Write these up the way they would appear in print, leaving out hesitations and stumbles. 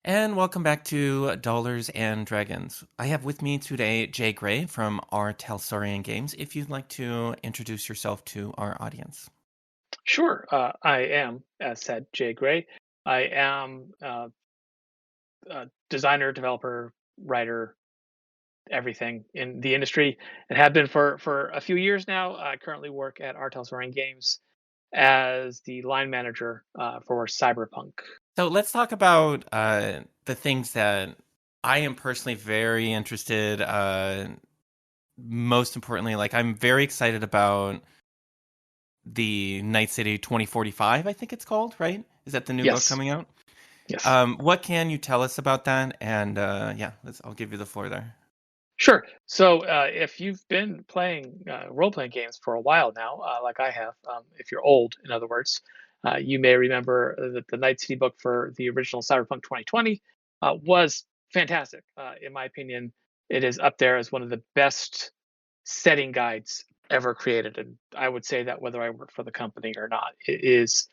And welcome back to Dollars and Dragons. I have with me today Jay Gray from our Telsorian Games. If you'd like to introduce yourself to our audience. Sure. I am, as said, Jay Gray. I am a designer, developer, writer, everything in the industry, and have been for a few years now. I currently work at Artel Soaring Games as the line manager for Cyberpunk. So let's talk about the things that I am personally very interested. Most importantly, like I'm very excited about the Night City 2045. I think it's called, right? Is that the new book Yes, coming out? yes. What can you tell us about that? And yeah, I'll give you the floor there. Sure. So, if you've been playing role-playing games for a while now, like I have, if you're old, in other words, you may remember that the Night City book for the original Cyberpunk 2020 was fantastic. In my opinion, it is up there as one of the best setting guides ever created, and I would say that whether I work for the company or not, it is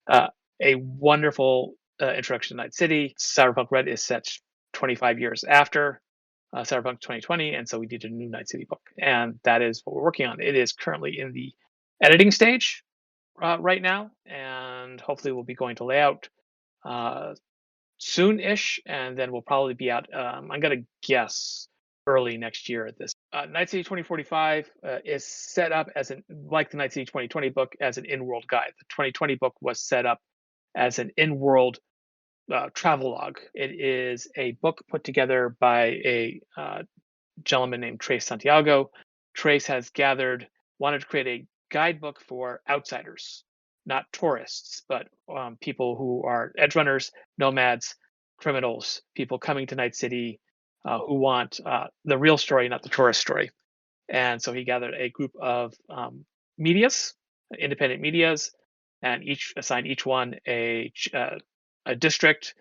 uh, a wonderful introduction to Night City. Cyberpunk Red is set 25 years after Cyberpunk 2020, and so we need a new Night City book, and that is what we're working on. It is currently in the editing stage right now, and hopefully we'll be going to layout uh, soon-ish, and then we'll probably be out. I'm gonna guess early next year at this. Night City 2045 is set up as an like the Night City 2020 book as an in-world guide. The 2020 book was set up as an in-world travelogue. It is a book put together by a gentleman named Trace Santiago. Trace has wanted to create a guidebook for outsiders, not tourists, but people who are edge runners, nomads, criminals, people coming to Night City who want the real story, not the tourist story. And so he gathered a group of medias, independent medias, and each assigned each one a district.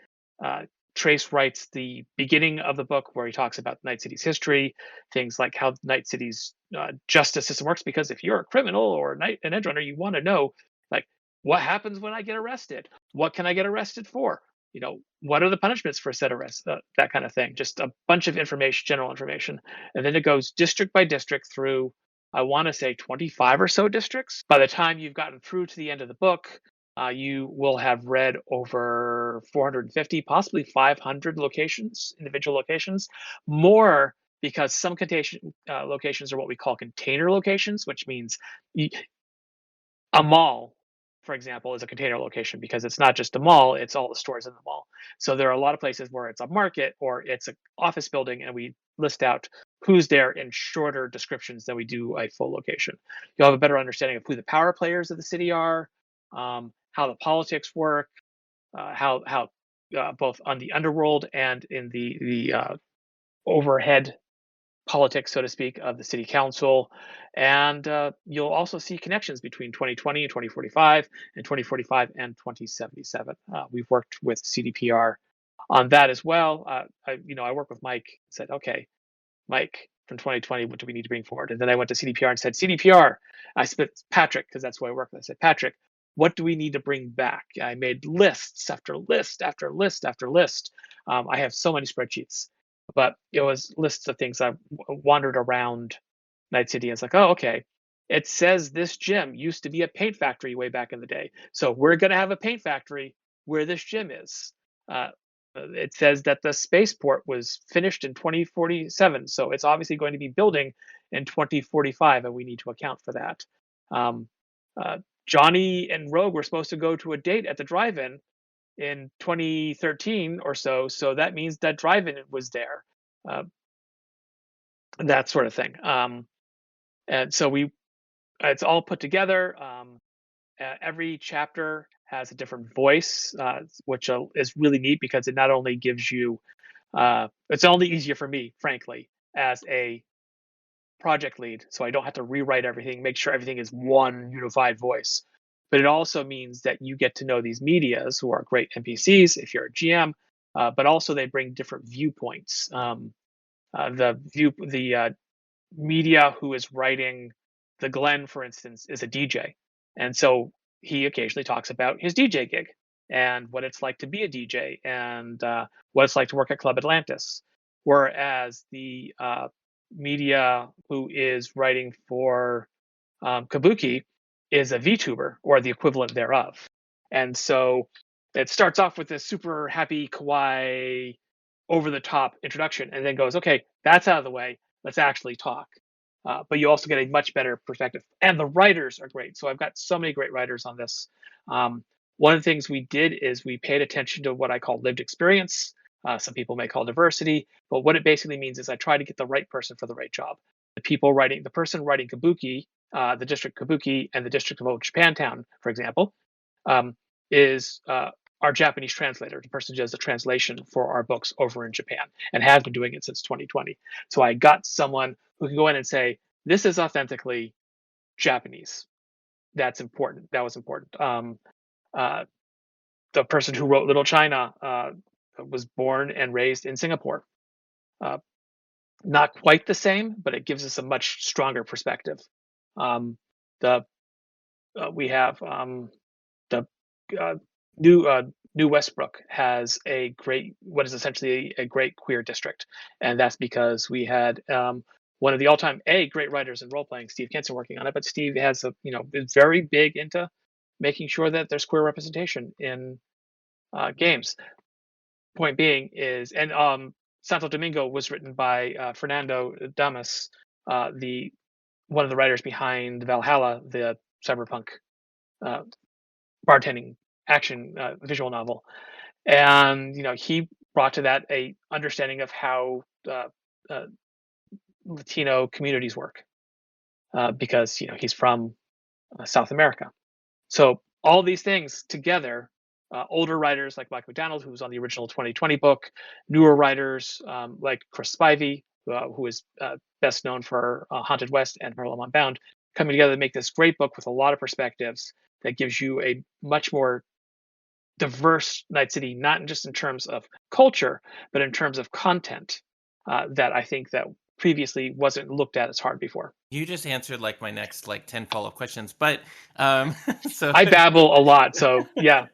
Uh, Trace writes the beginning of the book where he talks about Night City's history, things like how Night City's justice system works. Because if you're a criminal or an edge runner, you want to know like what happens when I get arrested. What can I get arrested for? What are the punishments for said arrest? That kind of thing. Just a bunch of information, general information, and then it goes district by district through. I want to say 25 or so districts. By the time you've gotten through to the end of the book, you will have read over 450, possibly 500 locations, individual locations, more because some locations are what we call container locations, which means a mall, for example, is a container location because it's not just a mall, it's all the stores in the mall. So there are a lot of places where it's a market or it's an office building, and we list out who's there in shorter descriptions than we do a full location. You'll have a better understanding of who the power players of the city are, how the politics work, how both on the underworld and in the overhead politics, so to speak, of the city council. And you'll also see connections between 2020 and 2045 and 2045 and 2077. We've worked with CDPR on that as well. I work with Mike, said, okay, Mike, from 2020, what do we need to bring forward? And then I went to CDPR and said, CDPR, I said, Patrick, because that's who I work with. I said, Patrick, what do we need to bring back? I made lists after list after list after list. I have so many spreadsheets, but it was lists of things I wandered around Night City. And it's like, oh, okay. It says this gym used to be a paint factory way back in the day. So we're going to have a paint factory where this gym is. It says that the spaceport was finished in 2047, so it's obviously going to be building in 2045, and we need to account for that. Um, uh, Johnny and Rogue were supposed to go to a date at the drive-in in 2013 or so, so that means that drive-in was there, uh, that sort of thing. And so it's all put together. Every chapter has a different voice, which is really neat because it not only gives you it's only easier for me, frankly, as a project lead, so I don't have to rewrite everything, make sure everything is one unified voice. But it also means that you get to know these medias who are great NPCs if you're a GM, but also they bring different viewpoints. The media who is writing the Glen, for instance, is a DJ, and so he occasionally talks about his DJ gig. and what it's like to be a DJ, and what it's like to work at Club Atlantis. Whereas the media who is writing for Kabuki is a VTuber or the equivalent thereof. And so it starts off with this super happy, kawaii, over the top introduction, and then goes, okay, that's out of the way. Let's actually talk. But you also get a much better perspective. And the writers are great. So I've got so many great writers on this. Um, One of the things we did is we paid attention to what I call lived experience. Some people may call diversity, but what it basically means is I try to get the right person for the right job. The person writing Kabuki, the district Kabuki and the district of Old Japantown, for example, um, is our Japanese translator, the person who does the translation for our books over in Japan and has been doing it since 2020. So I got someone who can go in and say, this is authentically Japanese. That's important. That was important. Uh, the person who wrote Little China was born and raised in Singapore. Uh, Not quite the same, but it gives us a much stronger perspective. Um, the We have the uh, new New Westbrook has a great, what is essentially a great queer district, and that's because we had one of the all-time great writers in role playing, Steve Kinson, working on it. But Steve has is very big into making sure that there's queer representation in games. Point being is, and Santo Domingo was written by Fernando Damas, the one of the writers behind Valhalla, the cyberpunk uh, bartending action visual novel, and he brought to that a understanding of how uh, Latino communities work, because he's from South America. So all these things together, older writers like Mike McDonald, who was on the original 2020 book, newer writers like Chris Spivey, who is best known for Haunted West and Harlem Unbound, coming together to make this great book with a lot of perspectives that gives you a much more diverse Night City, not just in terms of culture, but in terms of content that I think that previously wasn't looked at as hard before. You just answered like my next like 10 follow-up questions, but so I babble a lot, so yeah.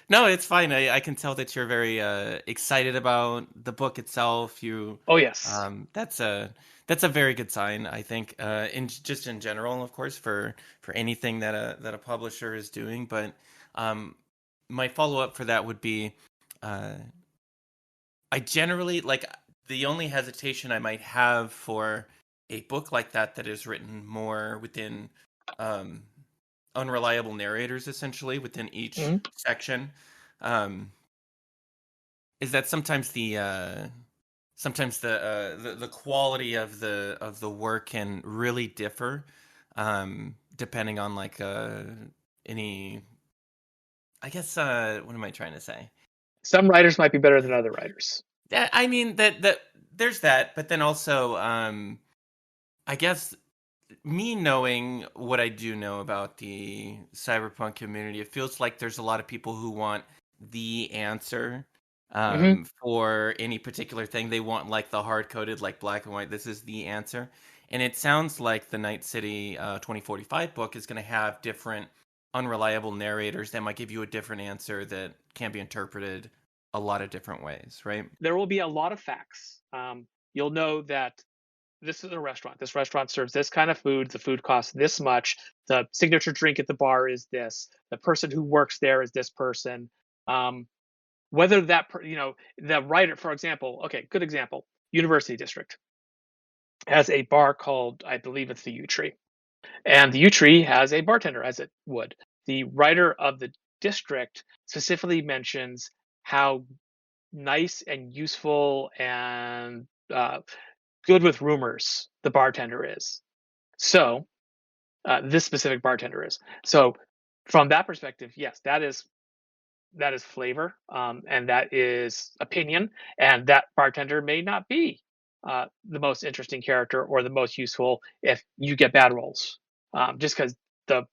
no, it's fine. I can tell that you're very excited about the book itself. You, Oh yes. that's a very good sign, I think. In general, of course, for anything that a publisher is doing. But um, my follow up for that would be, uh, I generally like the only hesitation I might have for a book like that is written more within um, unreliable narrators, essentially within each Mhm. section. Um, is that sometimes the quality of the work can really differ depending on like any, I guess, what am I trying to say? Some writers might be better than other writers. I mean that there's that, but then also I guess me knowing what I do know about the cyberpunk community, it feels like there's a lot of people who want the answer Hmm. for any particular thing. They want like the hard coded, like black and white. This is the answer, and it sounds like the Night City 2045 book is going to have different unreliable narrators that might give you a different answer that can be interpreted a lot of different ways, right? There will be a lot of facts. You'll know that this is a restaurant. This restaurant serves this kind of food. The food costs this much. The signature drink at the bar is this. The person who works there is this person. Um, Whether the writer, for example, okay, good example, University District has a bar called, I believe it's the U Tree. And the U Tree has a bartender, as it would. The writer of the district specifically mentions how nice and useful and good with rumors the bartender is. So, this specific bartender is. So, from that perspective, yes, that is flavor, and that is opinion, and that bartender may not be the most interesting character or the most useful if you get bad rolls. Just because the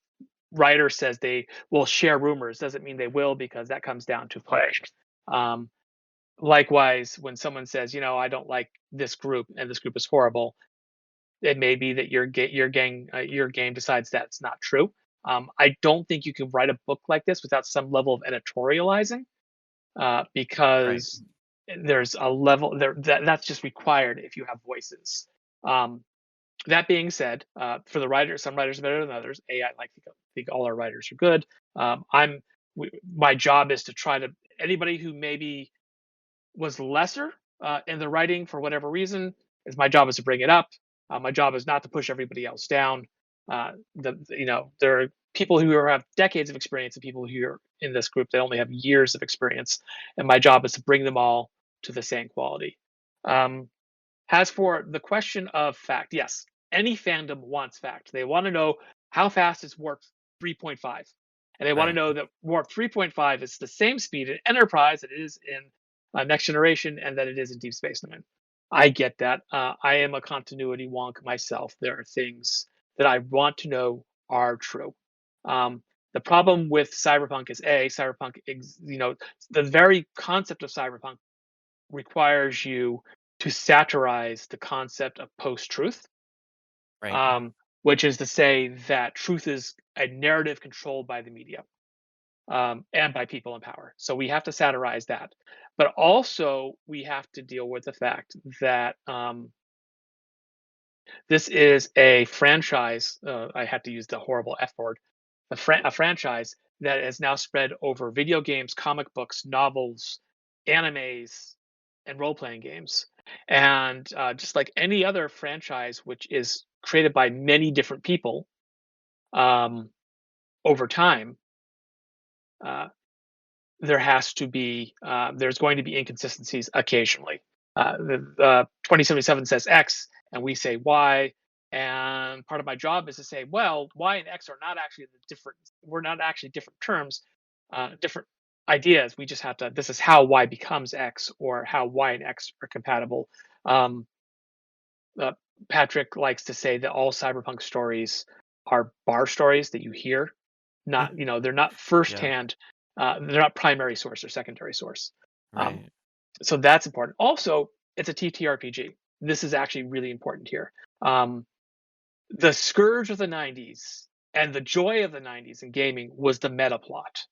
writer says they will share rumors doesn't mean they will, because that comes down to play. Um, Likewise, when someone says, I don't like this group and this group is horrible, it may be that your game decides that's not true. I don't think you can write a book like this without some level of editorializing, Right. because there's a level there that's just required if you have voices. Um, that being said, for the writers, some writers are better than others. I like think all our writers are good. I'm my job is to try to anybody who maybe was lesser in the writing for whatever reason is my job is to bring it up. My job is not to push everybody else down. There are people who have decades of experience and people who are in this group that only have years of experience, and my job is to bring them all to the same quality. Um, as for the question of fact, yes, any fandom wants fact. They want to know how fast is Warp 3.5. And they want to Right. know that Warp 3.5 is the same speed in Enterprise that it is in Next Generation and that it is in Deep Space Nine. I get that. I am a continuity wonk myself. There are things that I want to know are true. Um, the problem with Cyberpunk is Cyberpunk, the very concept of Cyberpunk requires you to satirize the concept of post-truth, Right. um, which is to say that truth is a narrative controlled by the media, and by people in power. So we have to satirize that, but also we have to deal with the fact that this is a franchise. I had to use the horrible F word. A franchise that is now spread over video games, comic books, novels, animes, and role playing games. And just like any other franchise, which is created by many different people um, over time, uh, there's going to be inconsistencies occasionally. The 2077 says X, and we say Y. And part of my job is to say, well, Y and X are not actually the different. We're not actually different terms, different ideas. We just have to. This is how Y becomes X, or how Y and X are compatible. Um, uh, Patrick likes to say that all cyberpunk stories are bar stories that you hear, not they're not Yeah. firsthand, they're not primary source or secondary source. Um, Right. so that's important. Also, it's a TTRPG. This is actually really important here. Um, the scourge of the '90s and the joy of the '90s in gaming was the meta plot,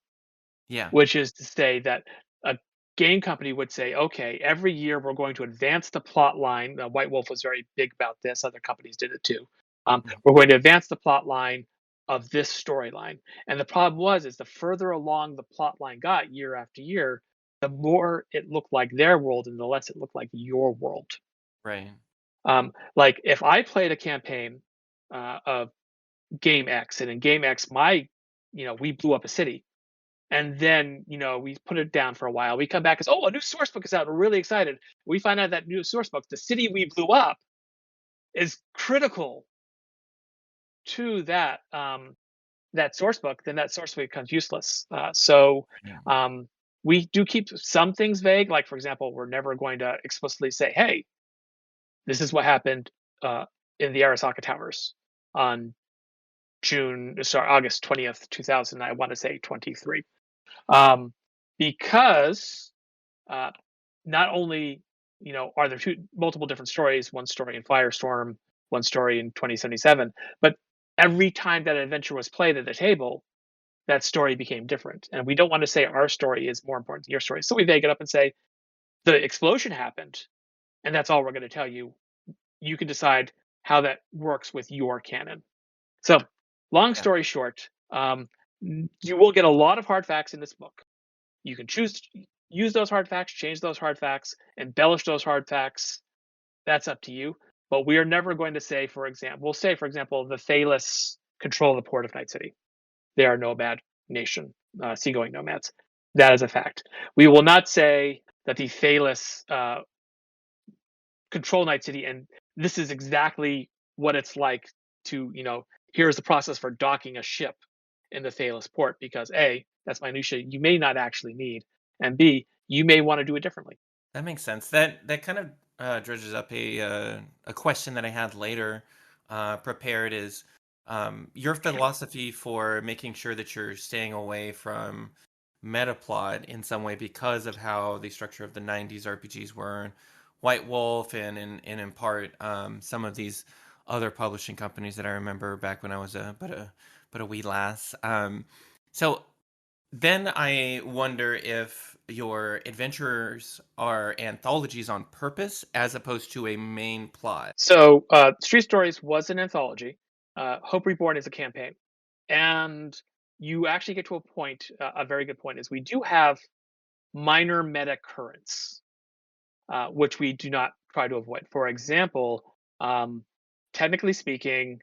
Yeah. which is to say that a game company would say, okay, every year we're going to advance the plot line. White Wolf was very big about this. Other companies did it too. Mhm. We're going to advance the plot line of this storyline. And the problem is the further along the plot line got year after year, the more it looked like their world and the less it looked like your world. Right. Like if I played a campaign of Game X, and in Game X, we blew up a city, and then we put it down for a while. We come back as, oh, a new source book is out, we're really excited. We find out that new source book, the city we blew up, is critical to that source book. Then that source book becomes useless. So Yeah. um, we do keep some things vague, like for example, we're never going to explicitly say, hey, this is what happened uh, in the Arasaka Towers on August 20th 2000, I want to say 23, um, because uh, not only are there two multiple different stories, one story in Firestorm, one story in 2077, but every time that adventure was played at the table, that story became different, and we don't want to say our story is more important than your story, so we vague it up and say the explosion happened, and that's all we're going to tell you. You can decide how that works with your canon. So long Yeah. story short, you will get a lot of hard facts in this book. You can choose to use those hard facts, change those hard facts, embellish those hard facts. That's up to you. But we are never going to say, for example, the Thalos control the port of Night City. They are nomad nation, seagoing nomads. That is a fact. We will not say that the Thalos control Night City, and this is exactly what it's like to, here's the process for docking a ship in the Thalos port, because A, that's minutia you may not actually need, and B, you may want to do it differently. That makes sense. That kind of dredges up a question that I had later prepared is your philosophy for making sure that you're staying away from metaplot in some way because of how the structure of the '90s RPGs were, White Wolf, and in part some of these other publishing companies that I remember back when I was but a wee lass. So then I wonder if your adventures are anthologies on purpose as opposed to a main plot. So, Street Stories was an anthology. Hope Reborn is a campaign, and you actually get to a point. A very good point is we do have minor meta currents, which we do not try to avoid. For example, um, technically speaking,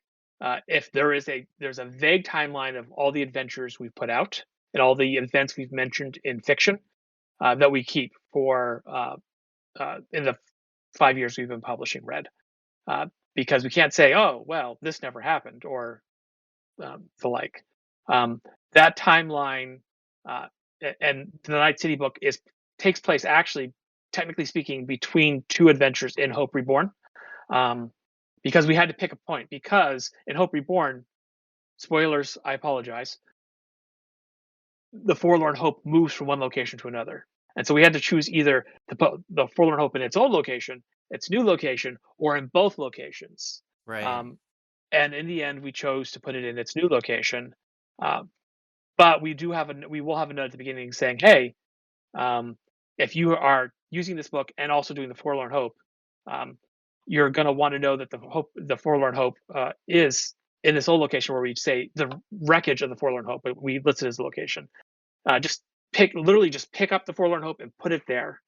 if there's a vague timeline of all the adventures we've put out and all the events we've mentioned in fiction that we keep for in the 5 years we've been publishing Red, uh, because we can't say, oh well, this never happened or the like. Um, that timeline uh, and the Night City book is takes place actually, technically speaking, between two adventures in Hope Reborn, um, because we had to pick a point. Because in Hope Reborn, spoilers, I apologize, the Forlorn Hope moves from one location to another, and so we had to choose either to put the Forlorn Hope in its old location, its new location, or in both locations. Right. Um, and in the end, we chose to put it in its new location. Uh, but we will have a note at the beginning saying, "Hey, um, if you are using this book and also doing the Forlorn Hope, um, you're going to want to know that the Forlorn Hope, is in this old location where we say the wreckage of the Forlorn Hope, but we list it as a location. Just just pick up the Forlorn Hope and put it there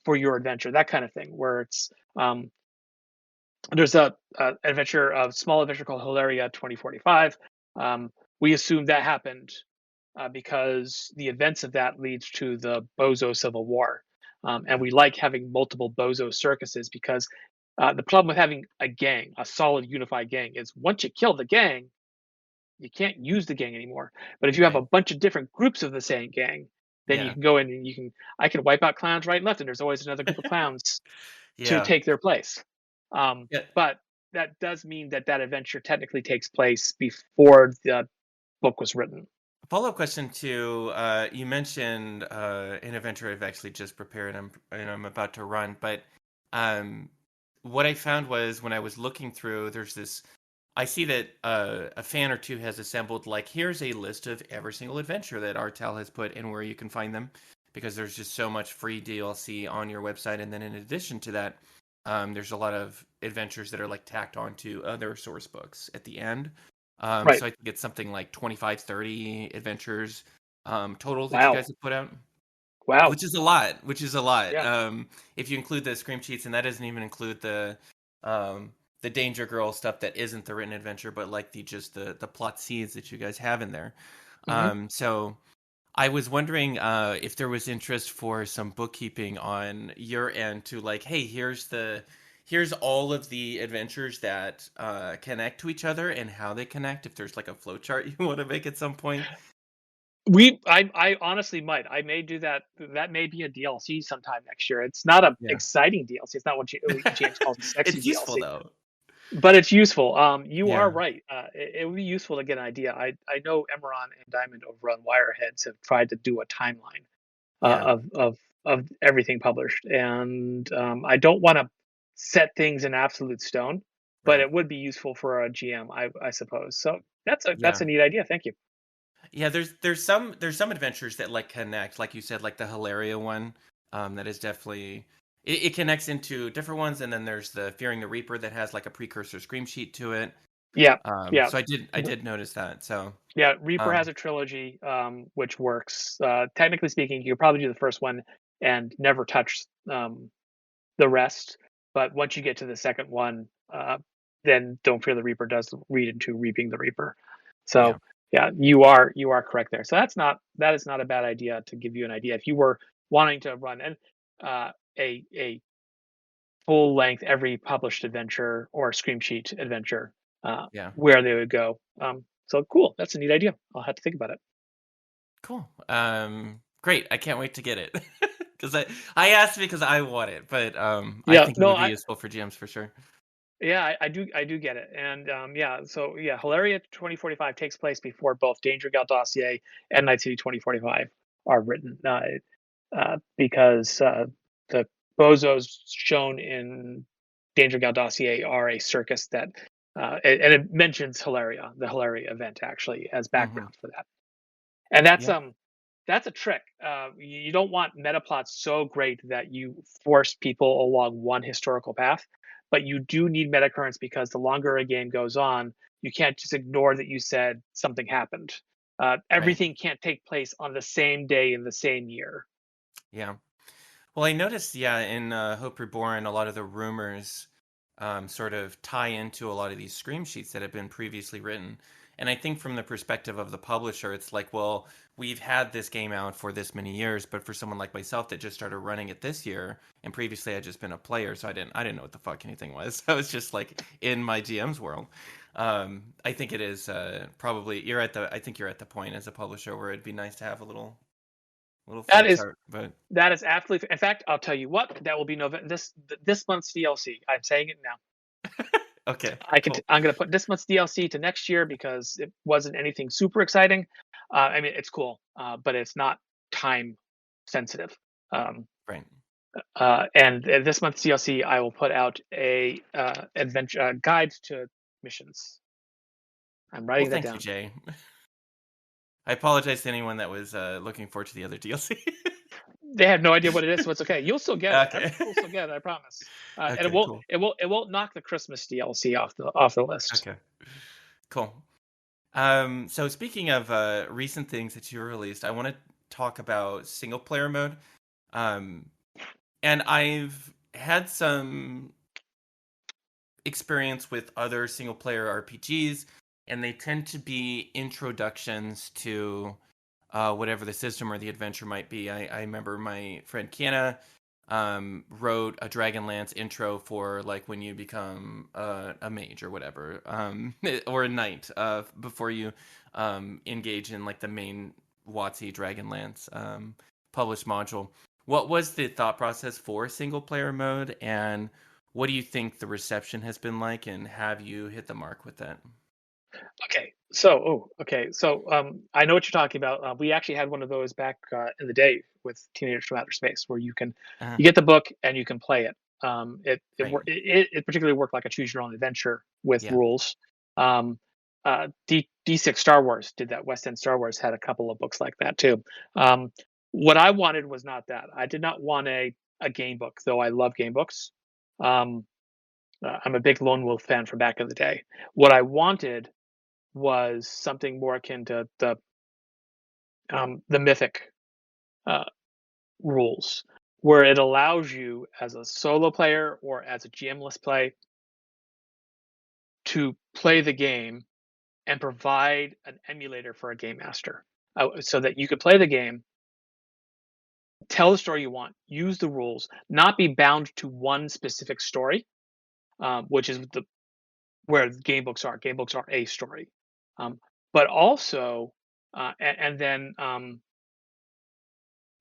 for your adventure, that kind of thing. Where it's there's a adventure, a small adventure called Hilaria 2045. We assume that happened because the events of that leads to the Bozo Civil War, and we like having multiple Bozo circuses because the problem with having a gang, a solid unified gang, is once you kill the gang, you can't use the gang anymore. But if you have Right. a bunch of different groups of the same gang, then you Yeah. can go in and I can wipe out clowns right and left, and there's always another group of clowns to Yeah. take their place. Yeah. But that does mean that that adventure technically takes place before the book was written. Follow-up question to you mentioned an adventure I've actually just prepared and I'm about to run, but um, what I found was when I was looking through, there's this. I see that a fan or two has assembled like here's a list of every single adventure that Artel has put and where you can find them, because there's just so much free DLC on your website, and then in addition to that, there's a lot of adventures that are like tacked onto other source books at the end. Right. So I think it's something like 25, 30 adventures total that you Wow. guys have put out, Wow. which is a lot. Which is a lot. Yeah. If you include the scream sheets, and that doesn't even include um, the Danger Girl stuff that isn't the written adventure, but like the plot seeds that you guys have in there. Hmm. So I was wondering if there was interest for some bookkeeping on your end to like, hey, here's all of the adventures that connect to each other and how they connect. If there's like a flow chart you want to make at some point. I honestly might. I may do that. That may be a DLC sometime next year. It's not a Yeah. exciting DLC. It's not what James calls a sexy It's useful DLC, though. but it's useful. You are Yeah. right. It would be useful to get an idea. I know Emerron and Diamond over on Wireheads have tried to do a timeline Yeah. of everything published, and I don't want to set things in absolute stone, but Right. it would be useful for a GM, I suppose. So that's Yeah. a neat idea. Thank you. Yeah, there's some adventures that like connect, like you said, like the Hilaria one. That is definitely it connects into different ones, and then there's the Fearing the Reaper that has like a precursor scream sheet to it. Yeah, yeah. So I did notice that. So Yeah, Reaper has um, a trilogy, which works. Technically speaking, you could probably do the first one and never touch the rest. But once you get to the second one, then Don't Fear the Reaper does read into Reaping the Reaper. yeah, So yeah, you are correct there. So that is not a bad idea to give you an idea. If you were wanting to run and a full length every published adventure or Scream Sheet adventure, yeah, where they would go. So cool. That's a neat idea. I'll have to think about it. cool. Great. I can't wait to get it because I asked because I want it, but I Yeah, think it no, would be useful for GMs for sure. I do get it, and yeah, so yeah, Hilaria 2045 takes place before both Danger Gal Dossier and Night City 2045 are written, because the bozos shown in Danger Gal Dossier are a circus that And it mentions Hilaria, the Hilaria event actually as Hmm. background for that. And Yeah. that's a trick. You don't want meta plots so great that you force people along one historical path, but you do need meta currents because the longer a game goes on, you can't just ignore that you said something happened. Right. Everything can't take place on the same day in the same year. Yeah. Well, I noticed, yeah, in Hope Reborn, a lot of the rumors sort of tie into a lot of these scream sheets that have been previously written. And I think from the perspective of the publisher, it's like, well, we've had this game out for this many years, but for someone like myself that just started running it this year, and previously I'd just been a player, so I didn't know what the fuck anything was. I was just like in my GM's world. I think it is probably I think you're at the point as a publisher where it'd be nice to have a little That flow is chart, but that is absolutely. In fact, I'll tell you what. That will be November. This month's DLC. I'm saying it now. okay, cool. I'm going to put this month's DLC to next year because it wasn't anything super exciting. I mean, it's cool, but it's not time sensitive. Um, Right. and this month's DLC, I will put out a adventure guide to missions. I'm Well, writing that thank you, down. Jay. I apologize to anyone that was looking forward to the other DLC. They have no idea what it is, so it's okay. You'll still get it. Okay. Everyone will still get it. I promise. And Okay, cool. it won't knock the Christmas DLC off the list. Okay, cool. So speaking of recent things that you released, I want to talk about single player mode. Um, and I've had some experience with other single player RPGs, and they tend to be introductions to whatever the system or the adventure might be. I remember my friend Kiana wrote a Dragonlance intro for like when you become a mage or whatever, or a knight before you engage in like the main WotC Dragonlance published module. What was the thought process for single player mode, and what do you think the reception has been like, and have you hit the mark with that? I know what you're talking about. We actually had one of those back in the day with Teenagers from Outer Space, where Uh, you get the book and you can play it. right. It particularly worked like a choose your own adventure with Yeah. rules. D6 Star Wars did that. West End Star Wars had a couple of books like that too. Um, what I wanted was not that. I did not want a game book, though I love game books. Um, I'm a big Lone Wolf fan from back in the day. What I wanted was something more akin to the Mythic uh, rules, where it allows you as a solo player or as a GMless play to play the game and provide an emulator for a game master, so that you could play the game, tell the story you want, use the rules, not be bound to one specific story, which is where game books are. Game books are a story, um, but also, and then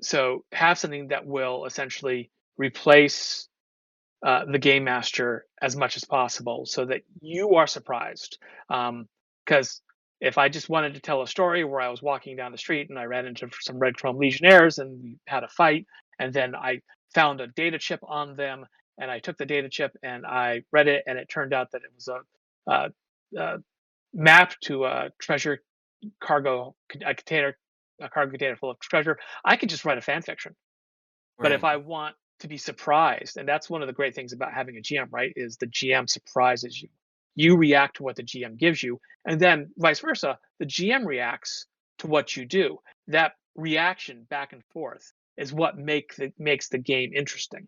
so have something that will essentially replace the game master as much as possible so that you are surprised. Because if I just wanted to tell a story where I was walking down the street and I ran into some Red Chrome Legionnaires and we had a fight, and then I found a data chip on them, and I took the data chip and I read it, and it turned out that it was uh, uh, map to a treasure cargo, a cargo container full of treasure. I could just write a fan fiction. But if Right. I want to be surprised, and that's one of the great things about having a GM, right? Is the GM surprises you. You react to what the GM gives you, and then vice versa, the GM reacts to what you do. That reaction back and forth is what makes the game interesting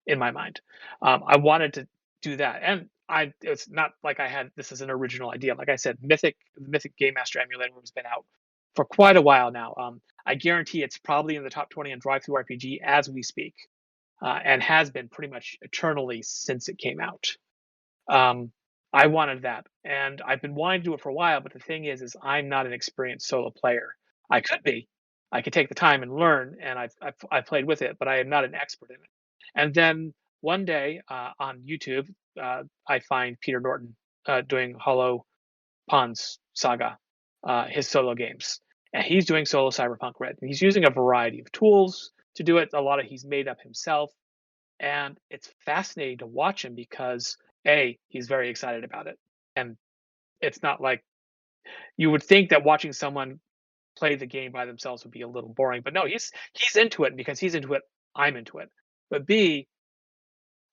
in my mind. I wanted to do that, and it's not like I had this as an original idea. Like I said, Mythic Game Master emulator has been out for quite a while now. I guarantee it's probably in the top 20 on Drive Through RPG as we speak, and has been pretty much eternally since it came out. Um, I wanted that, and I've been wanting to do it for a while. But the thing is I'm not an experienced solo player. I could be. I could take the time and learn, and I've played with it, but I am not an expert in it. And then one day on YouTube, I find Peter Norton doing Hollow Pond's Saga, his solo games, and he's doing solo Cyberpunk Red. And he's using a variety of tools to do it. A lot of he's made up himself, and it's fascinating to watch him because he's very excited about it. and it's not like you would think that watching someone play the game by themselves would be a little boring, but no, he's into it, and because he's into it, I'm into it. But B,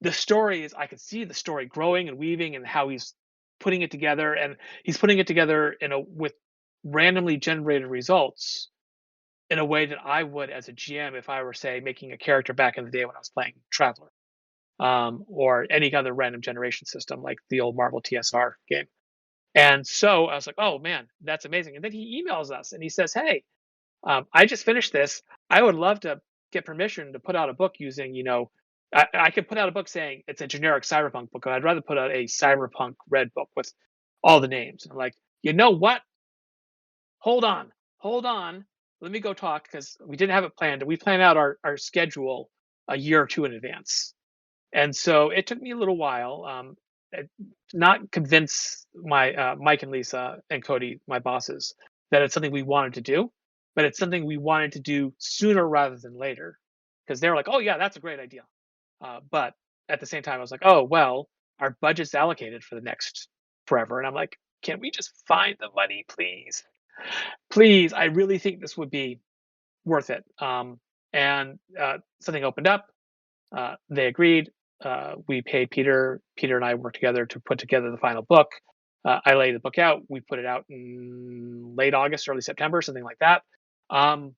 the story is I could see the story growing and weaving and how he's putting it together, and he's putting it together in a with randomly generated results in a way that I would as a GM if I were, say, making a character back in the day when I was playing Traveler, or any other random generation system like the old Marvel TSR game. And so I was like, "Oh man, that's amazing!" And then he emails us and he says, "Hey, I just finished this. I would love to get permission to put out a book using, I could put out a book saying it's a generic cyberpunk book, but I'd rather put out a cyberpunk red book with all the names." I'm like, you know what? Hold on, hold on. Let me go talk because we didn't have it planned. We plan out our schedule a year or two in advance. And so it took me a little while, to not convince my Mike and Lisa and Cody, my bosses, that it's something we wanted to do, but it's something we wanted to do sooner rather than later, because they were like, "Oh yeah, that's a great idea." But at the same time, I was like, "Oh well, our budget's allocated for the next forever," and I'm like, "Can we just find the money, please? Please, I really think this would be worth it." And something opened up, they agreed. We paid Peter. Peter and I worked together to put together the final book. I laid the book out. We put it out in late August, early September, something like that. Um,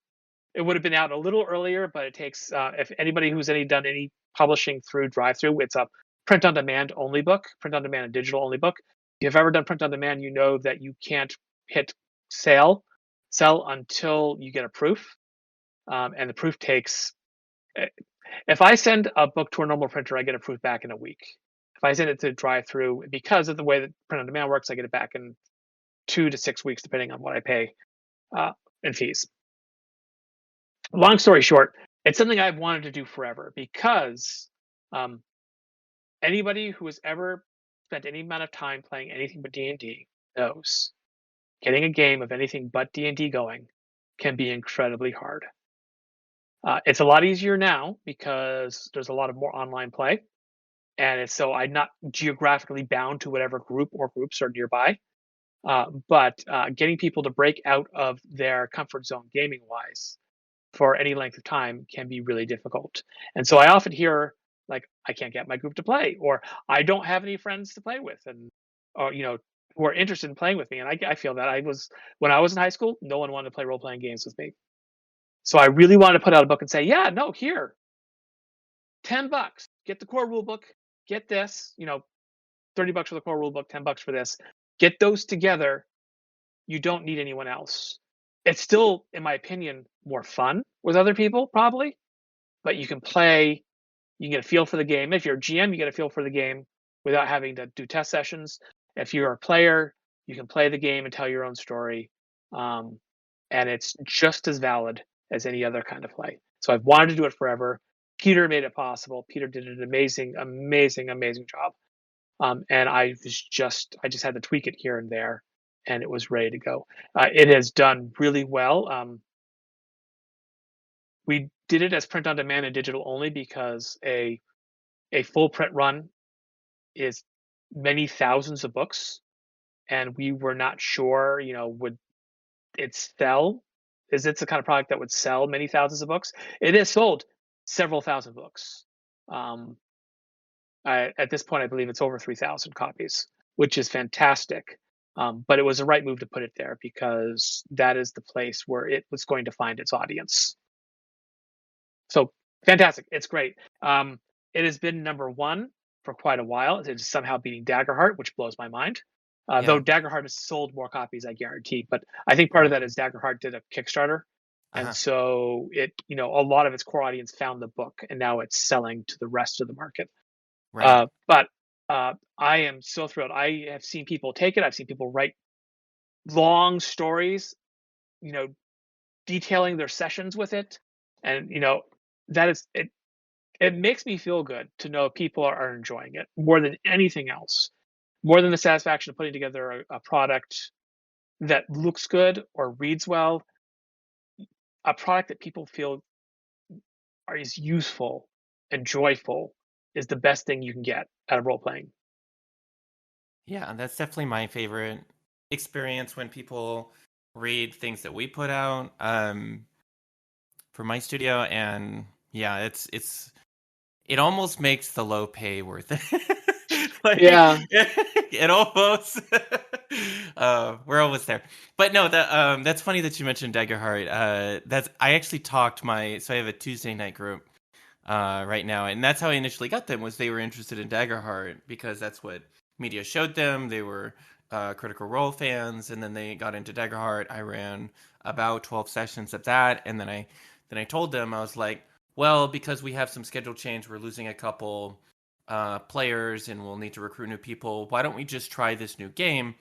it would have been out a little earlier, but it takes, if anybody who's done any publishing through drive-through, it's a print on demand only book, print on demand and digital only book. If you've ever done print on demand, you know that you can't hit sale sell until you get a proof, and the proof takes, eh, if I send a book to a normal printer, I get a proof back in a week. If I send it to drive through, because of the way that print on demand works, I get it back in 2 to 6 weeks, depending on what I pay uh, in fees. Long story short, it's something I've wanted to do forever because, um, anybody who has ever spent any amount of time playing anything but D&D knows getting a game of anything but D&D going can be incredibly hard. It's a lot easier now because there's a lot of more online play, and it's so I'm not geographically bound to whatever group or groups are nearby. But getting people to break out of their comfort zone gaming wise for any length of time can be really difficult. And so I often hear like, I can't get my group to play, or I don't have any friends to play with, and or who are interested in playing with me. And I feel that when I was in high school, no one wanted to play role playing games with me. So I really wanted to put out a book and say, yeah, no, here, $10, get the core rule book, get this, $30 for the core rule book, $10 for this. Get those together. You don't need anyone else. It's still, in my opinion, more fun with other people, probably, but you can play, you can get a feel for the game. If you're a GM, you get a feel for the game without having to do test sessions. If you're a player, you can play the game and tell your own story. Um, and it's just as valid as any other kind of play. So I've wanted to do it forever. Peter made it possible. Peter did an amazing, amazing, amazing job. And I just had to tweak it here and there, and it was ready to go. It has done really well. We did it as print on demand and digital only because a full print run is many thousands of books, and we were not sure, would it sell? Is it the kind of product that would sell many thousands of books? It has sold several thousand books. Um, at this point, I believe it's over 3,000 copies, which is fantastic. But it was the right move to put it there because that is the place where it was going to find its audience. So fantastic. It's great. It has been number one for quite a while. It's somehow beating Daggerheart, which blows my mind. Though Yeah. Daggerheart has sold more copies, I guarantee. But I think part of Right. that is Daggerheart did a Kickstarter. And Uh-huh. so a lot of its core audience found the book and now it's selling to the rest of the market. Right. But I am so thrilled. I have seen people take it. I've seen people write long stories, you know, detailing their sessions with it, and that is it. It makes me feel good to know people are enjoying it more than anything else, more than the satisfaction of putting together a product that looks good or reads well, a product that people feel is useful and joyful is the best thing you can get out of role playing. Yeah, that's definitely my favorite experience when people read things that we put out for my studio, and yeah, it almost makes the low pay worth it. Like Yeah, it almost we're almost there. But no, that's funny that you mentioned Daggerheart. That's I actually talked my so I have a Tuesday night group right now, and that's how I initially got them was they were interested in Daggerheart because that's what media showed them. They were Critical Role fans, and then they got into Daggerheart. I ran about 12 sessions of that, and then I told them I was like, well, because we have some schedule change, we're losing a couple players, and we'll need to recruit new people. Why don't we just try this new game?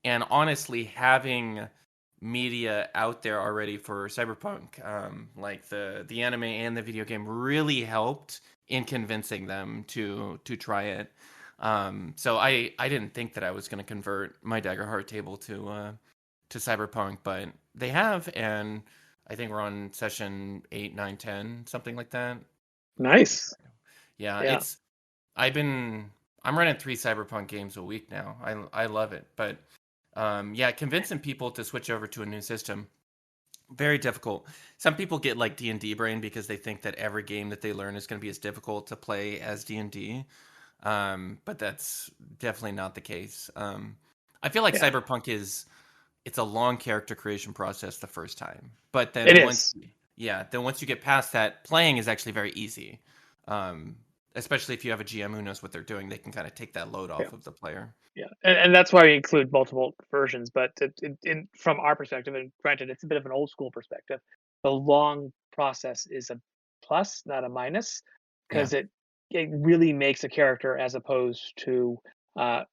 And honestly, having media out there already for Cyberpunk, like the anime and the video game, really helped in convincing them to try it. So I didn't think that I was going to convert my Daggerheart table to Cyberpunk, but they have, and I think we're on session 8, 9, 10, something like that. nice. Yeah, Yeah, it's I've been I'm running 3 Cyberpunk games a week now. I love it, but yeah, convincing people to switch over to a new system very difficult. Some people get like D&D brain because they think that every game that they learn is going to be as difficult to play as D&D. But that's definitely not the case. I feel like yeah, Cyberpunk it's a long character creation process the first time, but it then is. once you get past that, playing is actually very easy. Um, Especially if you have a GM who knows what they're doing, they can kind of take that load Yeah. off of the player. Yeah, and that's why we include multiple versions. But from our perspective, and granted, it's a bit of an old school perspective, the long process is a plus, not a minus, Yeah, because it really makes a character as opposed to uh,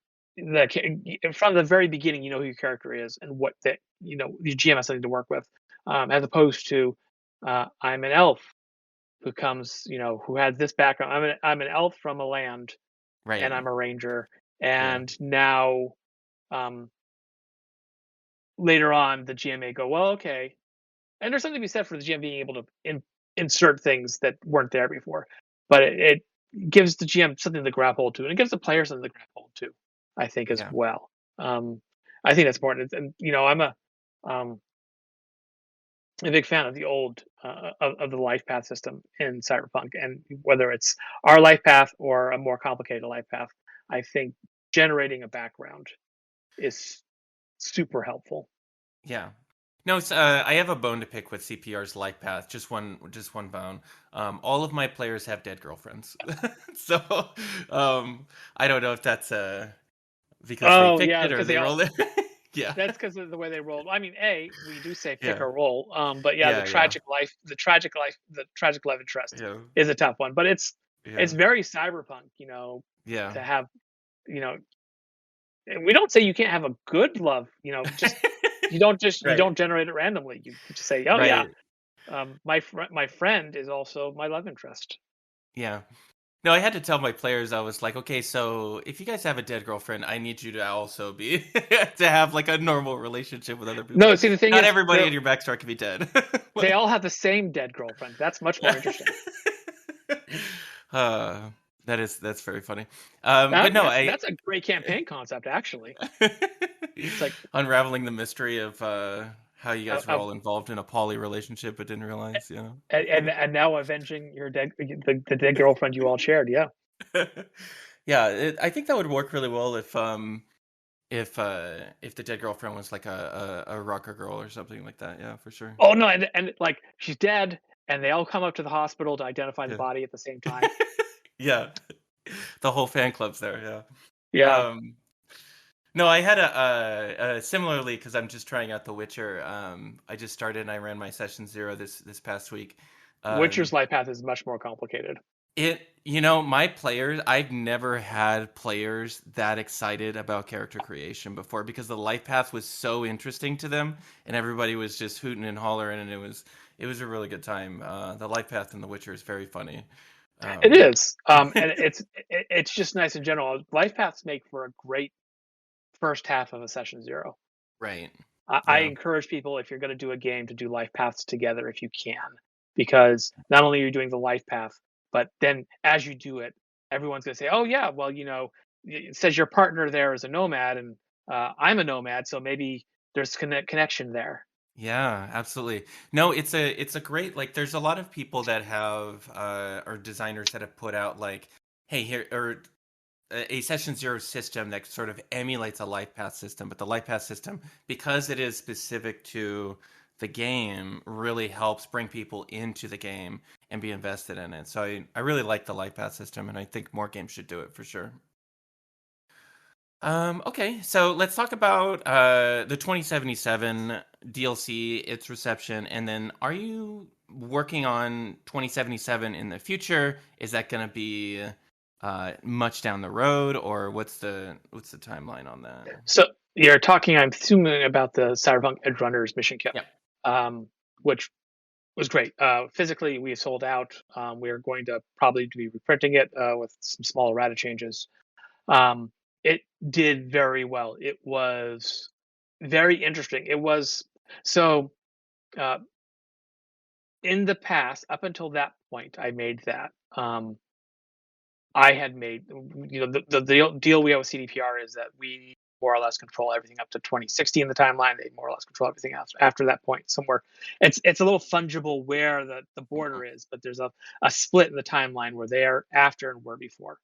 from the very beginning, you know who your character is and what that your GM has something to work with, as opposed to I'm an elf who comes, who has this background. I'm an elf from a land and right. I'm a ranger. Yeah, And now, um, later on, the GM may go, well, okay. And there's something to be said for the GM being able to insert things that weren't there before, but it gives the GM something to grab hold to, and it gives the player something to grab hold to, I think, as yeah, well. Um, I think that's important. And I'm um, a big fan of the old of the life path system in Cyberpunk, and whether it's our life path or a more complicated life path, I think generating a background is super helpful. yeah. No, I have a bone to pick with CPR's life path. Just one bone. All of my players have dead girlfriends, so I don't know if that's because they Oh picked yeah, it or because they rolled it. Yeah, that's because of the way they rolled. I mean, we do say pick yeah, or roll, but yeah, yeah, yeah, the tragic love interest yeah, is a tough one, but it's yeah, very cyberpunk, yeah. to have, you know, and we don't say you can't have a good love, just you Right, don't generate it randomly. You just say, oh yeah, right. my friend is also my love interest. Yeah. No, I had to tell my players, I was like, okay, so if you guys have a dead girlfriend, I need you to also be to have like a normal relationship with other No, people. see the thing Not is, everybody in your backstory can be dead. they Like, all have the same dead girlfriend. That's much more interesting. uh, that's very funny. But That no, that's I that's a great campaign concept, actually. It's like unraveling the mystery of how you guys were of all involved in a poly relationship but didn't realize, you know. and now avenging your the dead girlfriend you all shared. Yeah. Yeah, I think that would work really well if the dead girlfriend was like a rocker girl or something like that. Yeah, for sure. Oh no, and like she's dead, and they all come up to the hospital to identify the Yeah. body at the same time. Yeah. The whole fan club's there, yeah. Yeah. Um no, I had a similarly because I'm just trying out The Witcher. I just started and I ran my session 0 this past week. Witcher's Um life path is much more complicated. my players, I've never had players that excited about character creation before because the life path was so interesting to them and everybody was just hooting and hollering and it was a really good time. The life path in The Witcher is very funny. It Um, is, and it's just nice in general. Life paths make for a great first half of a session zero. right. I Yeah. encourage people, if you're going to do a game, to do life paths together if you can, because not only are you doing the life path, but then as you do it, everyone's going to say, "Oh yeah, well, it says your partner there is a nomad, and I'm a nomad, so maybe there's connection there. Yeah, absolutely. No, it's a great, like there's a lot of people that have or designers that have put out like, hey, here or a session zero system that sort of emulates a life path system, but the life path system, because it is specific to the game, really helps bring people into the game and be invested in it. So I really like the life path system, and I think more games should do it for sure. Okay, so let's talk about the 2077 DLC, its reception, and then are you working on 2077 in the future? Is that going to be much down the road, or what's the timeline on that? So you're talking, I'm assuming, about the Cyberpunk Edge Runners mission kit, Yep. um, which was great. Physically, we sold out. We are going to probably be reprinting it with some small errata changes. Um, it did very well. It was very interesting. It was so uh, in the past, up until that point, I made that. I had made, the deal we have with CDPR is that we more or less control everything up to 2060 in the timeline. They more or less control everything after that point. Somewhere, it's a little fungible where the border is, but there's a split in the timeline where they are after and were before.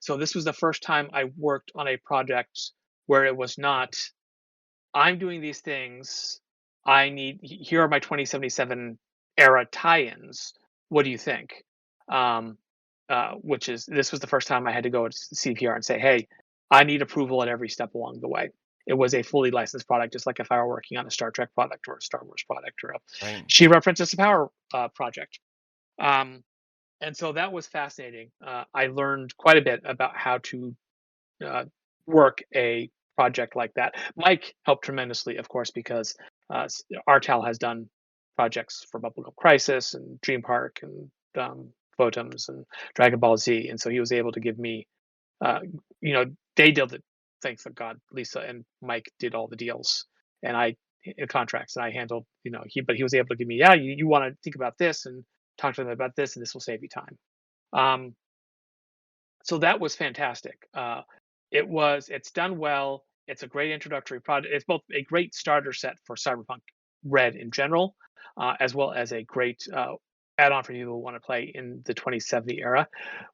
So this was the first time I worked on a project where it was not, I'm doing these things. Here are my 2077 era tie-ins. What do you think? Um, which is, this was the first time I had to go to CPR and say, hey, I need approval at every step along the way. It was a fully licensed product, just like if I were working on a Star Trek product or a Star Wars product or a Right. She-Ra Princess of Power project. Um, and so that was fascinating. I learned quite a bit about how to uh, work a project like that. Mike helped tremendously, of course, because Artal has done projects for Bubblegum Crisis and Dream Park and Photoms and Dragon Ball Z, and so he was able to give me, uh, they dealt it. Thanks to God, Lisa and Mike did all the deals, and I contracts, and I handled, but he was able to give me, yeah, you want to think about this and talk to them about this, and this will save you time. Um, so that was fantastic. It's done well. It's a great introductory product. It's both a great starter set for Cyberpunk Red in general, as well as a great add-on for people who want to play in the 2070 era.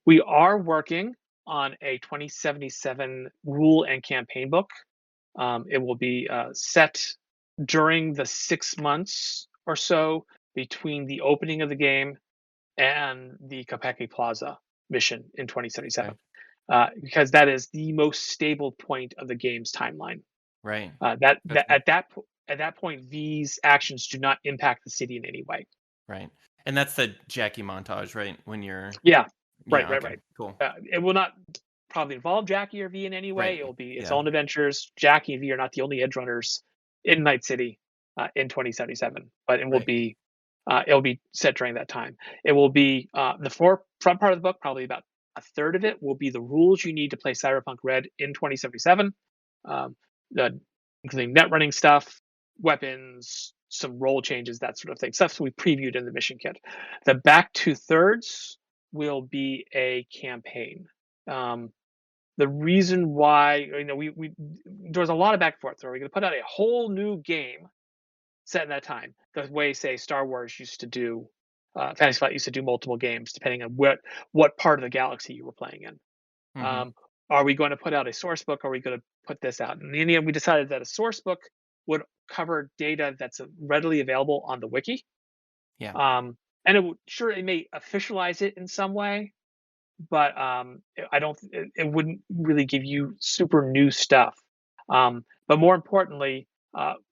We are working on a 2077 rule and campaign book. It will be set during the 6 months or so between the opening of the game and the Kopeki Plaza mission in 2077, Okay. because that is the most stable point of the game's timeline. Right. That that Okay. at that point, these actions do not impact the city in any way. Right. And that's the Jackie montage, right? When you're Yeah, right, Yeah, right, okay. right. Cool. It will not probably involve Jackie or V in any way. Right. It will be its Yeah. own adventures. Jackie and V are not the only edge runners in Night City in 2077, but Right. it will be set during that time. It will be the front part of the book. Probably about a third of it will be the rules you need to play Cyberpunk Red in 2077, um, the, including net running stuff, weapons, some role changes, that sort of thing. Stuff we previewed in the mission kit. The back two thirds will be a campaign. Um, the reason why, we there was a lot of back and forth. Are we going to put out a whole new game set in that time? The way, say, Star Wars used to do, Fantasy Flight used to do multiple games depending on what part of the galaxy you were playing in. Mm-hmm. Um, are we going to put out a source book? Or are we going to put this out? And in the end, we decided that a source book would cover data that's readily available on the wiki. Yeah. And it may officialize it in some way, but I don't. It wouldn't really give you super new stuff. But more importantly,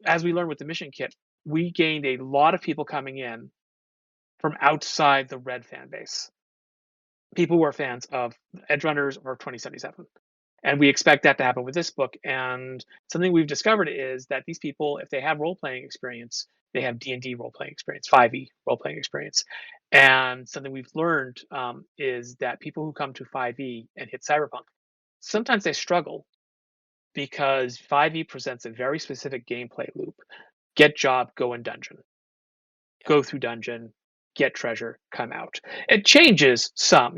as we learned with the mission kit, we gained a lot of people coming in from outside the Red fan base. People who are fans of Edge Runners or 2077. And we expect that to happen with this book. And something we've discovered is that these people, if they have role playing experience, they have D&D role playing experience, 5e role playing experience. And something we've learned is that people who come to 5e and hit Cyberpunk, sometimes they struggle because 5e presents a very specific gameplay loop. Get job, go in dungeon. Yeah. Go through dungeon, get treasure, come out. It changes some,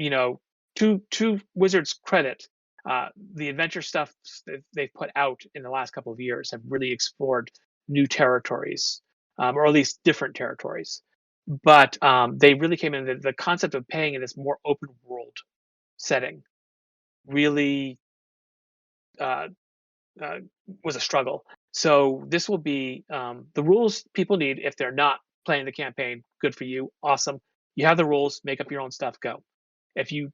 to Wizards' credit. The adventure stuff that they've put out in the last couple of years have really explored new territories, or at least different territories. But they really came in the concept of paying in this more open world setting really uh, uh, was a struggle. So this will be the rules people need if they're not playing the campaign. Good for you, awesome. You have the rules, make up your own stuff, go. If you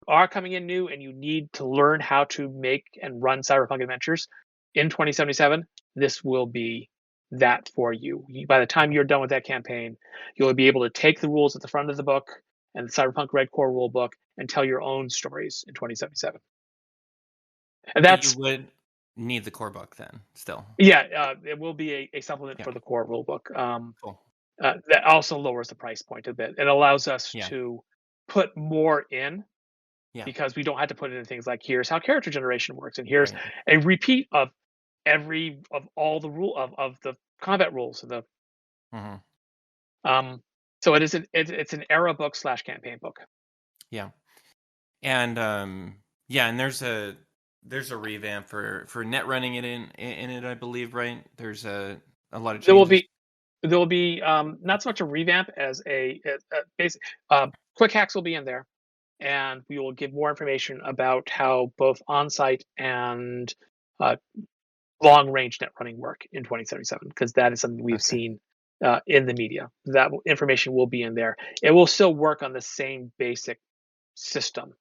are coming in new and you need to learn how to make and run Cyberpunk adventures in 2077, this will be that for you. By the time you're done with that campaign, you'll be able to take the rules at the front of the book and the Cyberpunk Red Core rule book and tell your own stories in 2077. And But you that's would need the core book then, still. yeah, it will be a supplement Yeah. for the core rule book. Cool. That also lowers the price point a bit. It allows us Yeah. to put more in Yeah. because we don't have to put in things like here's how character generation works and here's Right. a repeat of every of all the rule of the combat rules of the Hmm. um so it's an era book slash campaign book. Yeah. And yeah, and there's a revamp for net running it in it, I believe, right? There's a lot of There will changes. be there will be not so much a revamp as a basic quick hacks will be in there, and we will give more information about how both on-site and uh, long range net running work in 2077 because that is something we've Okay. seen in the media. That information will be in there. It will still work on the same basic system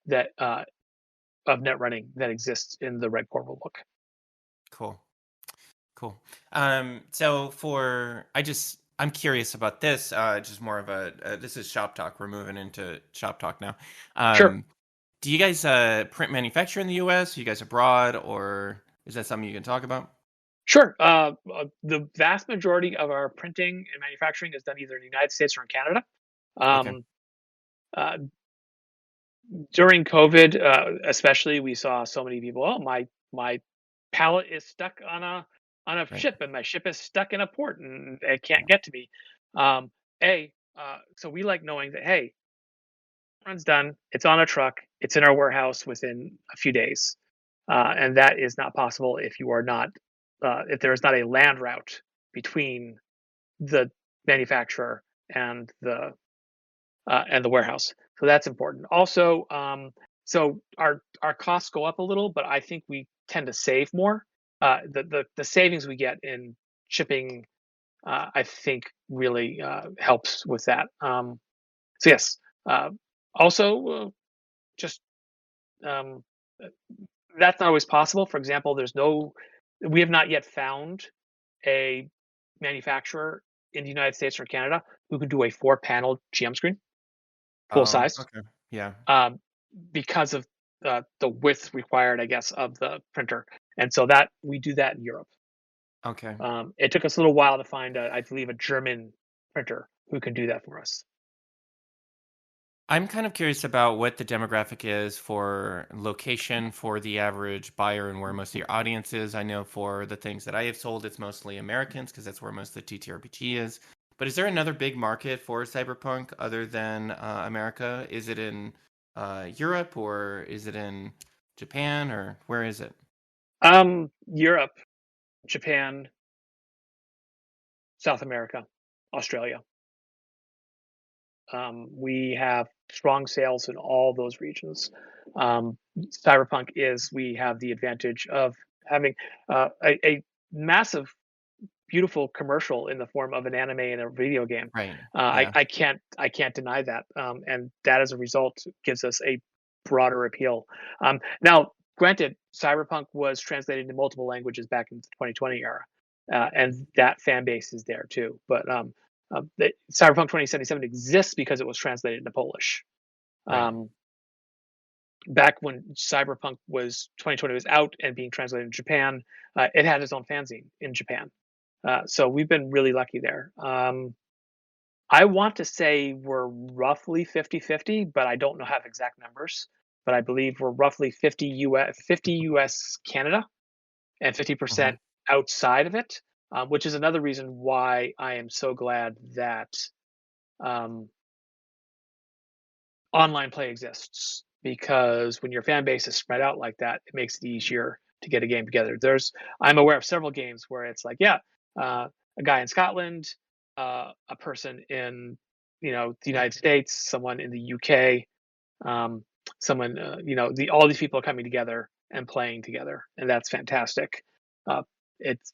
that of net running that exists in the Red Core rulebook. Cool. Cool. So I'm curious about this. Just more of this is shop talk. We're moving into shop talk now. Sure, Um, do you guys print manufacture in the U.S.? Are you guys abroad, or is that something you can talk about? sure. The vast majority of our printing and manufacturing is done either in the United States or in Canada. Okay. Um, uh, During COVID, especially, we saw so many people. Oh, my pallet is stuck on a Right. ship, and my ship is stuck in a port, and it can't get to me. Um, so we like knowing that hey, run's done. It's on a truck. It's in our warehouse within a few days, and that is not possible if you are not if there is not a land route between the manufacturer and the warehouse. So that's important. Also, so our costs go up a little, but I think we tend to save more. The savings we get in shipping, I think, really helps with that. So yes. Uh, Also, just um, that's not always possible. For example, we have not yet found a manufacturer in the United States or Canada who can do a four-panel GM screen, full size. Okay. Yeah. um, because of the width required, I guess, of the printer. And so that we do that in Europe. Okay. It took us a little while to find, I believe, a German printer who can do that for us. I'm kind of curious about what the demographic is for location for the average buyer and where most of your audience is. I know for the things that I have sold, it's mostly Americans because that's where most of the TTRPG is. But is there another big market for Cyberpunk other than America? Is it in Europe or is it in Japan or where is it? Europe, Japan, South America, Australia. We have strong sales in all those regions. Cyberpunk is we have the advantage of having a massive beautiful commercial in the form of an anime and a video game. Right. I, Yeah. I can't I can't deny that, and that as a result gives us a broader appeal. Now, granted, Cyberpunk was translated into multiple languages back in the 2020 era, and that fan base is there too. But Cyberpunk 2077 exists because it was translated into Polish. Right. Um, Back when Cyberpunk was 2020 was out and being translated in Japan, it had its own fanzine in Japan. So we've been really lucky there. I want to say we're roughly 50-50, but I don't know have exact numbers. But I believe we're roughly 50 US Canada and Hmm. 50% outside of it, which is another reason why I am so glad that um, online play exists. because when your fan base is spread out like that, it makes it easier to get a game together. I'm aware of several games where it's like, yeah, uh, a guy in Scotland, a person in, the United States, someone in the UK, um, someone, all these people are coming together and playing together, and that's fantastic. Uh, it's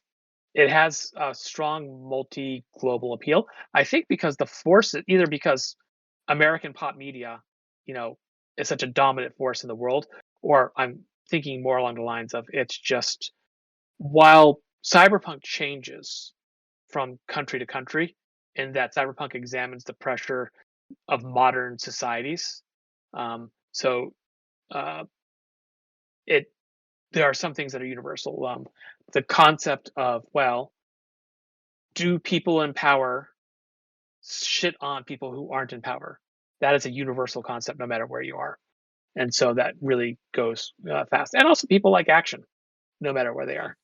it has a strong multi-global appeal. I think because the force, either because American pop media, you know, is such a dominant force in the world, or I'm thinking more along the lines of it's just while cyberpunk changes from country to country, in that cyberpunk examines the pressure of modern societies. So uh, it there are some things that are universal. The concept of, well, do people in power shit on people who aren't in power? That is a universal concept, no matter where you are, and so that really goes fast. And also, people like action, no matter where they are.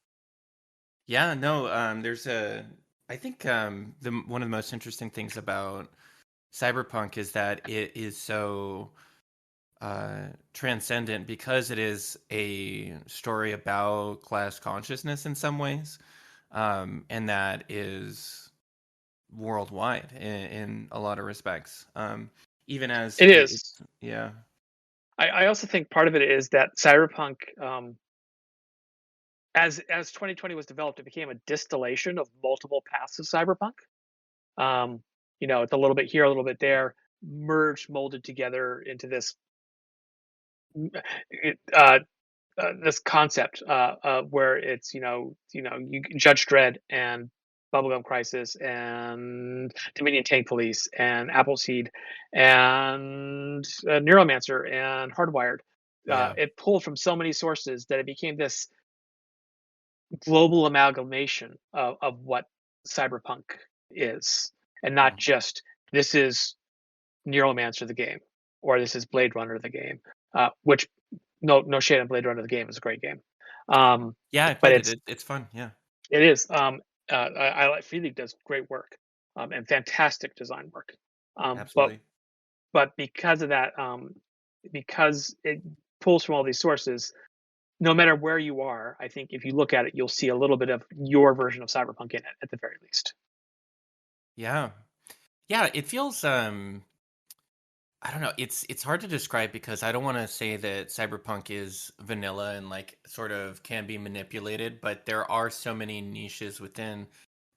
Yeah, no, there's a I think the one of the most interesting things about Cyberpunk is that it is so transcendent because it is a story about class consciousness in some ways, and that is worldwide in a lot of respects. Even as It is. it's yeah, I also think part of it is that cyberpunk, as 2020 was developed, it became a distillation of multiple paths of cyberpunk. Um, it's a little bit here, a little bit there, merged, molded together into uh, this concept where it's, you Judge Dredd and Bubblegum Crisis and Dominion Tank Police and Appleseed and Neuromancer and Hardwired. yeah, It pulled from so many sources that it became this global amalgamation of what cyberpunk is, and not mhm. just, this is Neuromancer the game, or this is Blade Runner the game, which, no shade on Blade Runner the game, is a great game. Um, Yeah, I but played it. It's fun. Yeah, it is. I like Felix does great work, and fantastic design work. Um, but absolutely. but because of that, because it pulls from all these sources, no matter where you are, I think if you look at it, you'll see a little bit of your version of cyberpunk in it, at the very least. Yeah, yeah. It feels I don't know. It's hard to describe because I don't want to say that cyberpunk is vanilla and like sort of can be manipulated, but there are so many niches within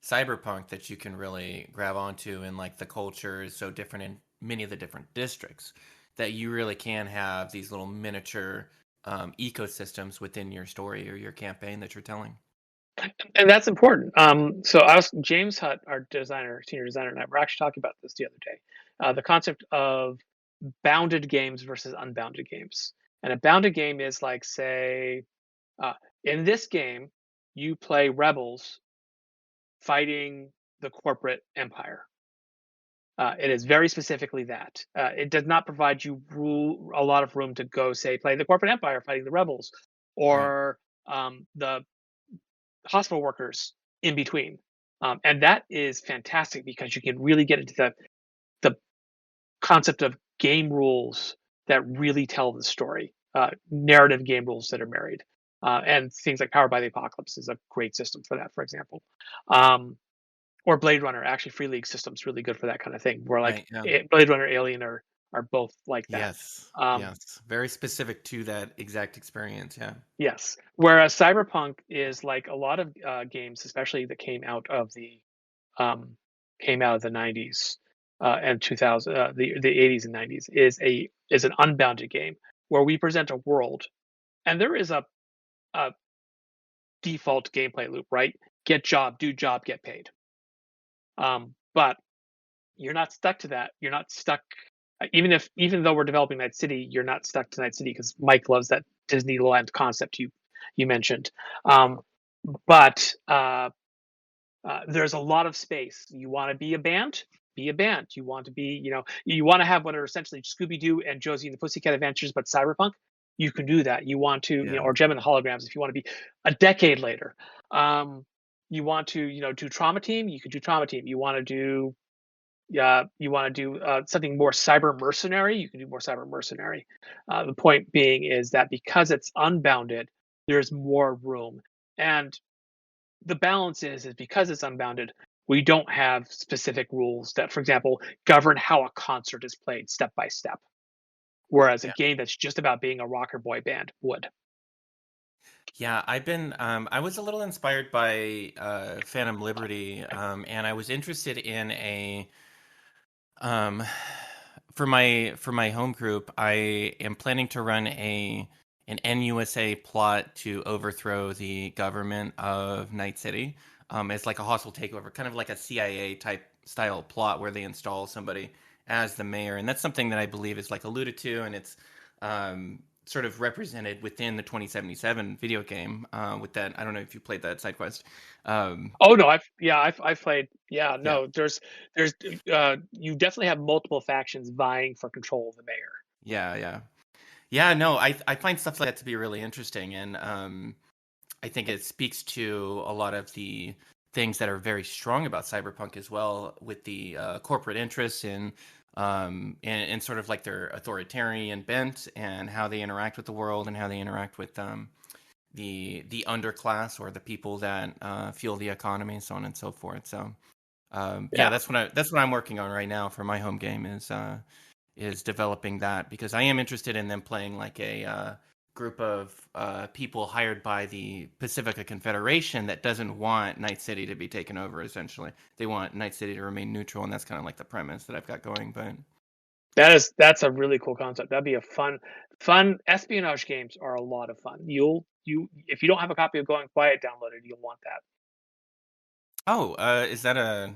cyberpunk that you can really grab onto, and like the culture is so different in many of the different districts that you really can have these little miniature ecosystems within your story or your campaign that you're telling. And that's important. So James Hutt, our designer, senior designer, and I were actually talking about this the other day. The concept of bounded games versus unbounded games. And a bounded game is like, say, uh, in this game, you play rebels fighting the corporate empire. It is very specifically that. It does not provide you a lot of room to go, say, play the corporate empire fighting the rebels, Right. or the hospital workers in between. And that is fantastic because you can really get into the concept of game rules that really tell the story, narrative game rules that are married. And things like Powered by the Apocalypse is a great system for that, for example. Um, or Blade Runner, actually, Free League system's really good for that kind of thing. Where like Right. Yeah. Blade Runner, Alien are both like that. Yes. Um, Yes. Very specific to that exact experience. Yeah. yes, whereas Cyberpunk is like a lot of games, especially that um, came out of the 90s and 2000, the 80s and 90s, is an unbounded game where we present a world, and there is a default gameplay loop, right? Get job, do job, get paid. But you're not stuck to that. You're not stuck. Even though we're developing Night City, you're not stuck to Night City because Mike loves that Disneyland concept you mentioned. Um, but there's a lot of space. You want to be a band? Be a band. You want to be, you want to have what are essentially Scooby Doo and Josie and the Pussycat Adventures, but cyberpunk. You can do that. You want to, Yeah. or Gem and the Holograms. If you want to be a decade later, um, you want to, do Trauma Team. You could do Trauma Team. You want to do you want to do something more cyber mercenary, you can do more cyber mercenary. The point being is that because it's unbounded, there's more room. And the balance is because it's unbounded, we don't have specific rules that, for example, govern how a concert is played step by step. Whereas a Yeah. game that's just about being a rocker boy band would. Yeah, I was a little inspired by Phantom Liberty, and I was interested in a um, for my home group. I am planning to run a an NUSA plot to overthrow the government of Night City. It's like a hostile takeover, kind of like a CIA type style plot where they install somebody as the mayor, and that's something that I believe is like alluded to, and it's sort of represented within the 2077 video game. With that, I don't know if you played that side quest. Um, Oh no, I've played. Yeah, yeah, no, there's you definitely have multiple factions vying for control of the mayor. yeah. Yeah, no, I find stuff like that to be really interesting, and I think it speaks to a lot of the things that are very strong about Cyberpunk as well, with the corporate interests and sort of like their authoritarian bent and how they interact with the world and how they interact with the underclass or the people that fuel the economy, so on and so forth. So yeah, Yeah, that's what I'm working on right now for my home game is developing that because I am interested in them playing like a group of people hired by the Pacifica Confederation that doesn't want Night City to be taken over. Essentially, they want Night City to remain neutral, and that's kind of like the premise that I've got going. But that's a really cool concept. That'd be a fun espionage games are a lot of fun. You if you don't have a copy of Going Quiet downloaded, you'll want that. oh, is that a going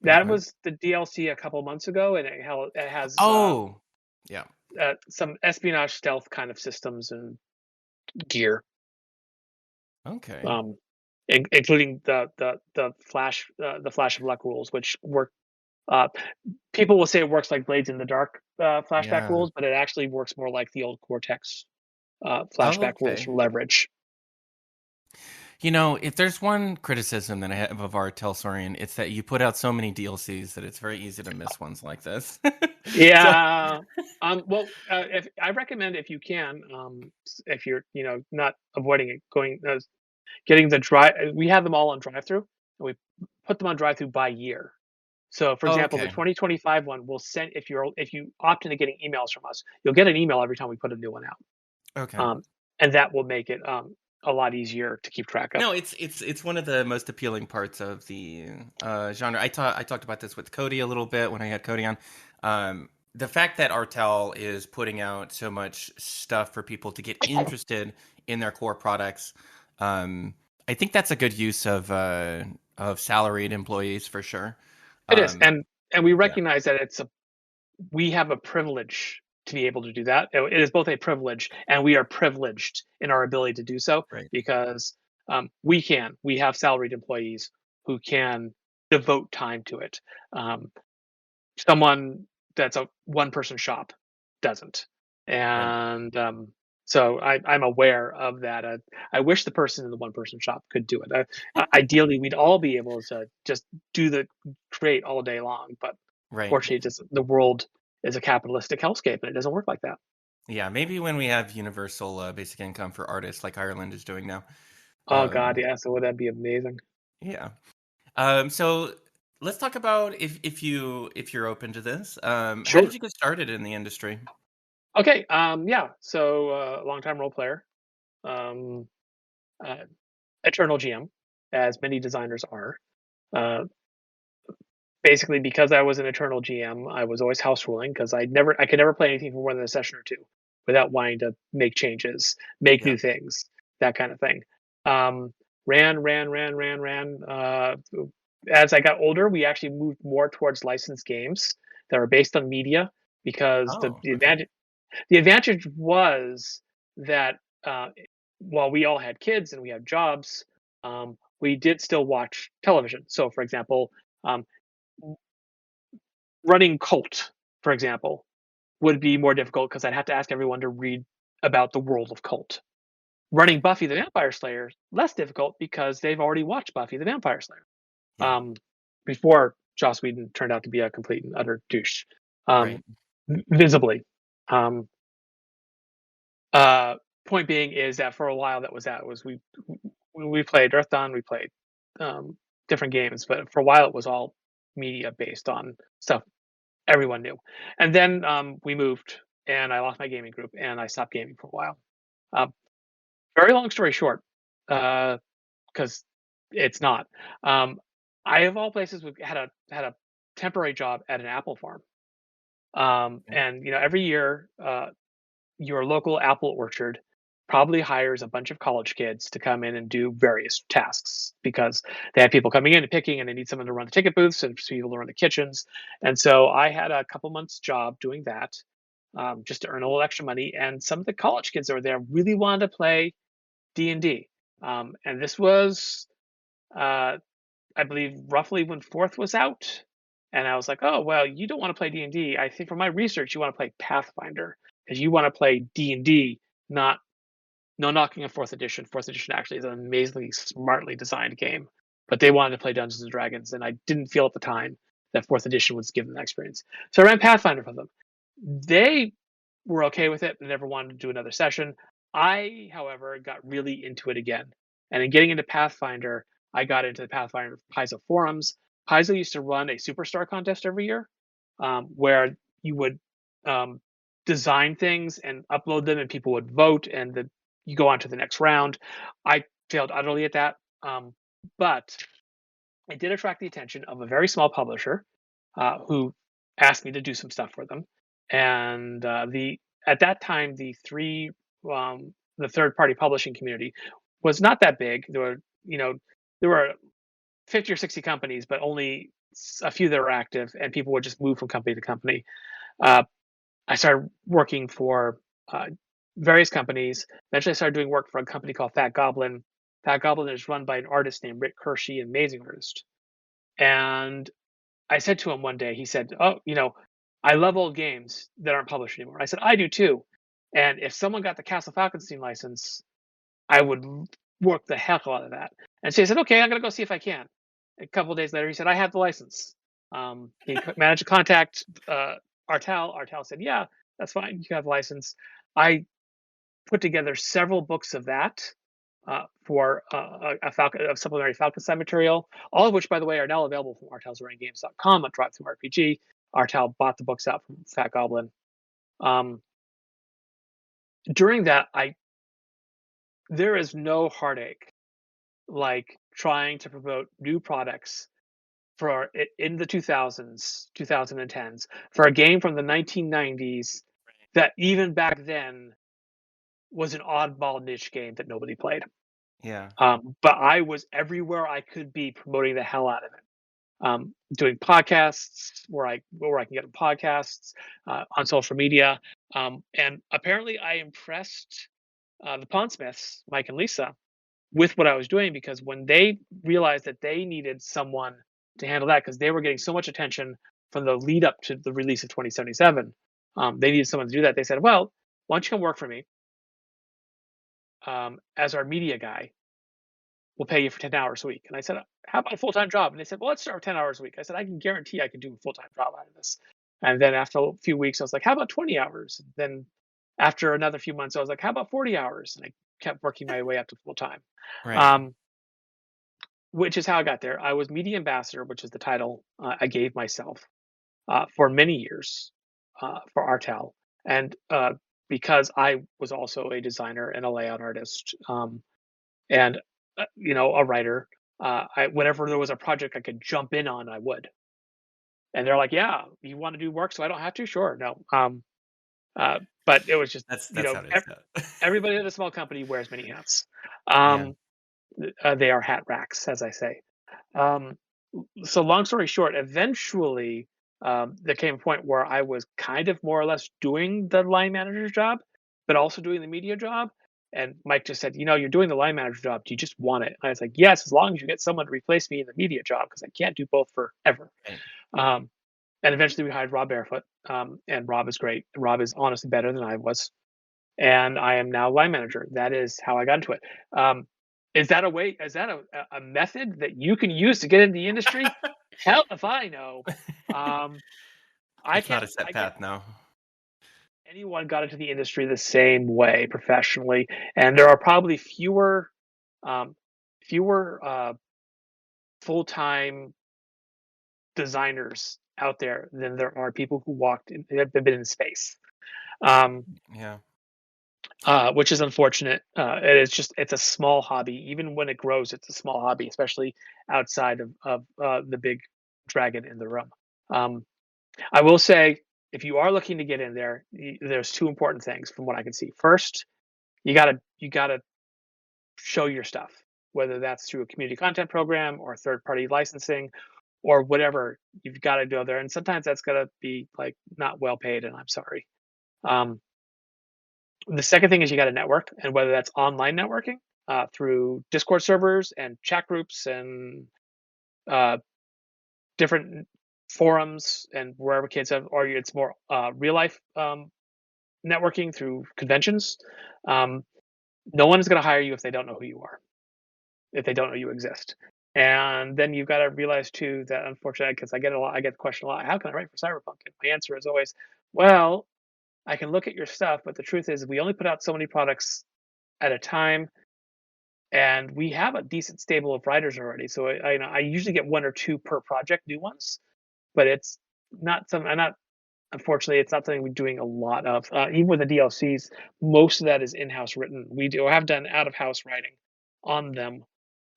That quiet? was the DLC a couple months ago, and it has Oh, yeah. some espionage stealth kind of systems and gear, Okay. um, including the flash of luck rules, which work. Uh, People will say it works like Blades in the Dark flashback Yeah. rules, but it actually works more like the old Cortex Oh, flashback rules okay. from Leverage. You know, if there's one criticism that I have of our Telsorian, it's that you put out so many DLCs that it's very easy to miss ones like this. So, Yeah. Well, if I recommend if you can, if you're not avoiding it, getting the drive. We have them all on drive through, and we put them on drive through by year. So, for oh, example, the okay. 2025 one will send if you opt into getting emails from us, you'll get an email every time we put a new one out, Okay. and that will make it a lot easier to keep track of. No, it's one of the most appealing parts of the genre. I talked about this with Cody a little bit when I had Cody on. The fact that Artel is putting out so much stuff for people to get interested in their core products, um, I think that's a good use of salaried employees for sure. It is, Um, and we yeah, recognize that we have a privilege to be able to do that. It is both a privilege, and we are privileged in our ability to do so right, because we have salaried employees who can devote time to it. Um, Someone that's a one person shop doesn't, right. and so I'm aware of that. I wish the person in the one person shop could do it. Ideally, we'd all be able to just do the create all day long, but Right. fortunately, just the world is a capitalistic hellscape, and it doesn't work like that. Yeah, maybe when we have universal basic income for artists like Ireland is doing now. Oh God, Um, yeah. So would that be amazing? yeah. So let's talk about if you're open to this. How did Sure. you get started in the industry? Okay. Yeah. So longtime role player, um, uh, eternal GM, as many designers are. Uh, Basically, because I was an eternal GM, I was always house ruling because I could never play anything for more than a session or two without wanting to make changes, make Yeah. new things, that kind of thing. Um, ran. As I got older, we actually moved more towards licensed games that are based on media because Oh, okay. the advantage was that uh, while we all had kids and we had jobs, we did still watch television. So, for example, um, running Cult, for example, would be more difficult because I'd have to ask everyone to read about the world of Cult. Running Buffy the Vampire Slayer less difficult because they've already watched Buffy the Vampire Slayer Yeah. um, before. Joss Whedon turned out to be a complete and utter douche, um, Right. visibly. Um, uh, Point being is that for a while that was we played Earth Dawn, we played um, different games, but for a while it was all media based on stuff everyone knew. And then we moved, and I lost my gaming group, and I stopped gaming for a while. Uh, Very long story short, because it's not. Um, I of all places had a temporary job at an apple farm, Okay. and every year your local apple orchard probably hires a bunch of college kids to come in and do various tasks because they have people coming in and picking, and they need someone to run the ticket booths and people to run the kitchens. And so I had a couple months job doing that, just to earn a little extra money. And some of the college kids over there really wanted to play D&D. And this was, uh, I believe, roughly when Fourth was out. And I was like, oh, well, you don't want to play D&D. I think from my research, you want to play Pathfinder because you want to play D&D, not no knocking on Fourth Edition. Fourth Edition actually is an amazingly smartly designed game, but they wanted to play Dungeons and Dragons, and I didn't feel at the time that Fourth Edition was given that experience. So I ran Pathfinder for them. They were okay with it and never wanted to do another session. I, however, got really into it again. And in getting into Pathfinder, I got into the Pathfinder Paizo forums. Paizo used to run a superstar contest every year, where you would um, design things and upload them, and people would vote, and you go on to the next round. I failed utterly at that, but it did attract the attention of a very small publisher who asked me to do some stuff for them. And the at that time, the third party publishing community was not that big. There were 50 or 60 companies, but only a few that were active, and people would just move from company to company. Uh, I started working for uh, various companies. Eventually, I started doing work for a company called Fat Goblin. Fat Goblin is run by an artist named Rick Hershey, an amazing artist. And I said to him one day, he said, "Oh, I love old games that aren't published anymore." I said, "I do too. And if someone got the Castle Falkenstein license, I would work the hell out of that." And so he said, "Okay, I'm going to go see if I can." A couple of days later, he said, "I have the license." He managed to contact Artel. Artel said, "Yeah, that's fine. You have the license." I put together several books of that for a supplementary Falkenstein material, all of which, by the way, are now available from artelsrunningames.com on DriveThruRPG. Artel bought the books out from Fat Goblin. Um, During that, there is no heartache like trying to promote new products for in the 2000s, 2010s, for a game from the 1990s that even back then was an oddball niche game that nobody played. Yeah. But I was everywhere I could be promoting the hell out of it. Doing podcasts where I can get on podcasts, on social media, and apparently I impressed the Pondsmiths, Mike and Lisa, with what I was doing, because when they realized that they needed someone to handle that, because they were getting so much attention from the lead up to the release of 2077, they needed someone to do that. They said, "Well, why don't you come work for me as our media guy? We'll pay you for 10 hours a week." And I said, "How about a full time job?" And they said, "Well, let's start with 10 hours a week." I said, "I can guarantee I can do a full time job out of this." And then after a few weeks, I was like, "How about 20 hours?" And then after another few months, I was like, "How about 40 hours?" And I kept working my way up to full time, Right. um, which is how I got there. I was media ambassador, which is the title I gave myself for many years for Artel. And because I was also a designer and a layout artist, and a writer, whenever there was a project I could jump in on, I would. And they're like, "Yeah, you want to do work so I don't have to?" Sure. No. But it was just, That's how it is. Yeah. everybody at a small company wears many hats. Yeah. um, they are hat racks, as I say. um, so long story short, eventually there came a point where I was kind of more or less doing the line manager job, but also doing the media job. And Mike just said, "You're doing the line manager job. Do you just want it?" And I was like, "Yes, as long as you get someone to replace me in the media job, because I can't do both forever." Right. Um, and eventually we hired Rob Barefoot, and Rob is great. Rob is honestly better than I was, and I am now line manager. That is how I got into it. Is that a way? Is that a method that you can use to get into the industry? Hell if I know. Um, I It's not can't. a set I can't. path, no. Anyone got into the industry the same way professionally, and there are probably um, fewer full time designers out there than there are people who walked in, have been in space. Um, Yeah. which is unfortunate. It's just it's a small hobby. Even when it grows, it's a small hobby, especially outside of the big dragon in the room. Um, I will say, if you are looking to get in there, there's two important things from what I can see. First, you gotta show your stuff, whether that's through a community content program or third party licensing or whatever. You've got to go there, and sometimes that's gonna be like not well paid, and I'm sorry. Um, The second thing is you got to network, and whether that's online networking through Discord servers and chat groups and uh, different forums and wherever kids have, or it's more real life networking through conventions. Um, no one is going to hire you if they don't know who you are, if they don't know you exist. And then you've got to realize too that unfortunately, because I get the question a lot, how can I write for Cyberpunk? And my answer is always, well, I can look at your stuff, but the truth is we only put out so many products at a time, and we have a decent stable of writers already. So I usually get one or two per project, new ones, but it's not some. I'm not unfortunately, it's not something we're doing a lot of. Even with the DLCs, most of that is in-house written. We do have done out-of-house writing on them,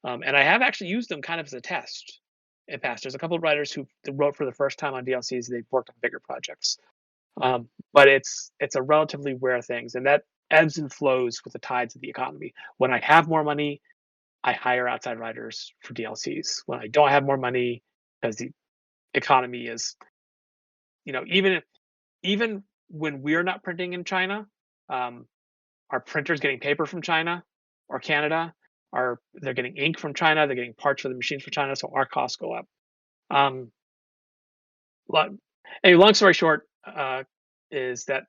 and I have actually used them kind of as a test in past. There's a couple of writers who wrote for the first time on DLCs. They've worked on bigger projects, but it's a relatively rare things, and that ebbs and flows with the tides of the economy. When I have more money, I hire outside writers for DLCs. When I don't have more money, because the economy is, even when we're not printing in China, um, our printers getting paper from China or Canada, are they're getting ink from China, they're getting parts for the machines from China, so our costs go up. Um, lo- long story short, is that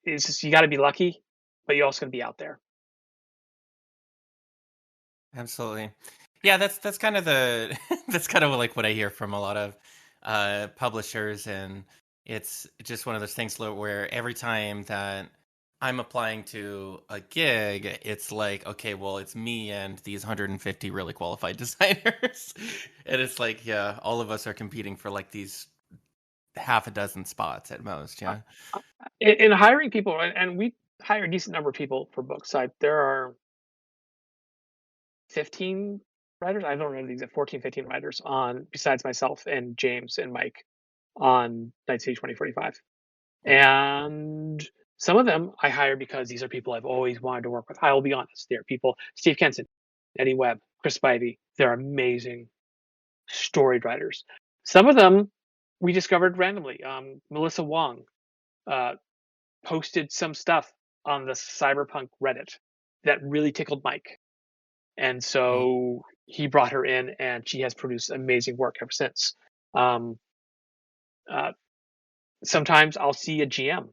it's just you got to be lucky, but you also got to be out there. Absolutely. Yeah, that's kind of the that's kind of like what I hear from a lot of publishers, and it's just one of those things where every time that I'm applying to a gig, it's like, okay, well, it's me and these 150 really qualified designers. And it's like, yeah, all of us are competing for like these half a dozen spots at most, Uh, yeah. in hiring people, and we hire a decent number of people for books. There are 15 writers. I don't know the exact 14, 15 writers on besides myself and James and Mike on Night City 2045. And some of them I hire because these are people I've always wanted to work with. I will be honest. They're people, Steve Kenson, Eddie Webb, Chris Spivey. They're amazing storied writers. Some of them we discovered randomly. Melissa Wong uh, posted some stuff on the Cyberpunk Reddit that really tickled Mike. And Mm, so he brought her in, and she has produced amazing work ever since. Um, uh, Sometimes I'll see a GM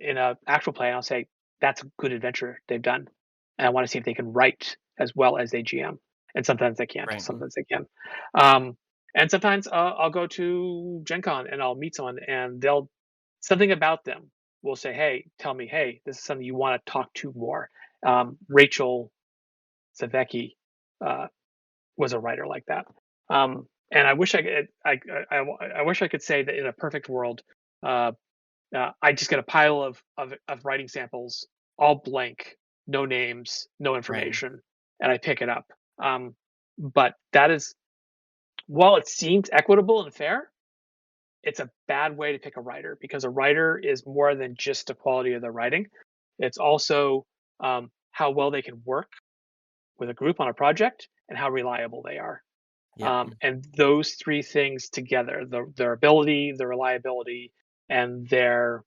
in a actual play, and I'll say, "That's a good adventure they've done," and I want to see if they can write as well as they GM. And sometimes they can't. right. Sometimes they can. Um, and sometimes I'll go to Gen Con and I'll meet someone, and they'll something about them will say, "Hey, tell me, hey, this is something you want to talk to more." Rachel Savecki uh, was a writer like that. And I wish I wish I could say that in a perfect world, uh, I just get a pile of writing samples, all blank, no names, no Right. information, and I pick it up. Um, but that is, while it seems equitable and fair, it's a bad way to pick a writer, because a writer is more than just the quality of their writing. It's also how well they can work with a group on a project and how reliable they are. Yeah. And those three things together, their ability, their reliability, and their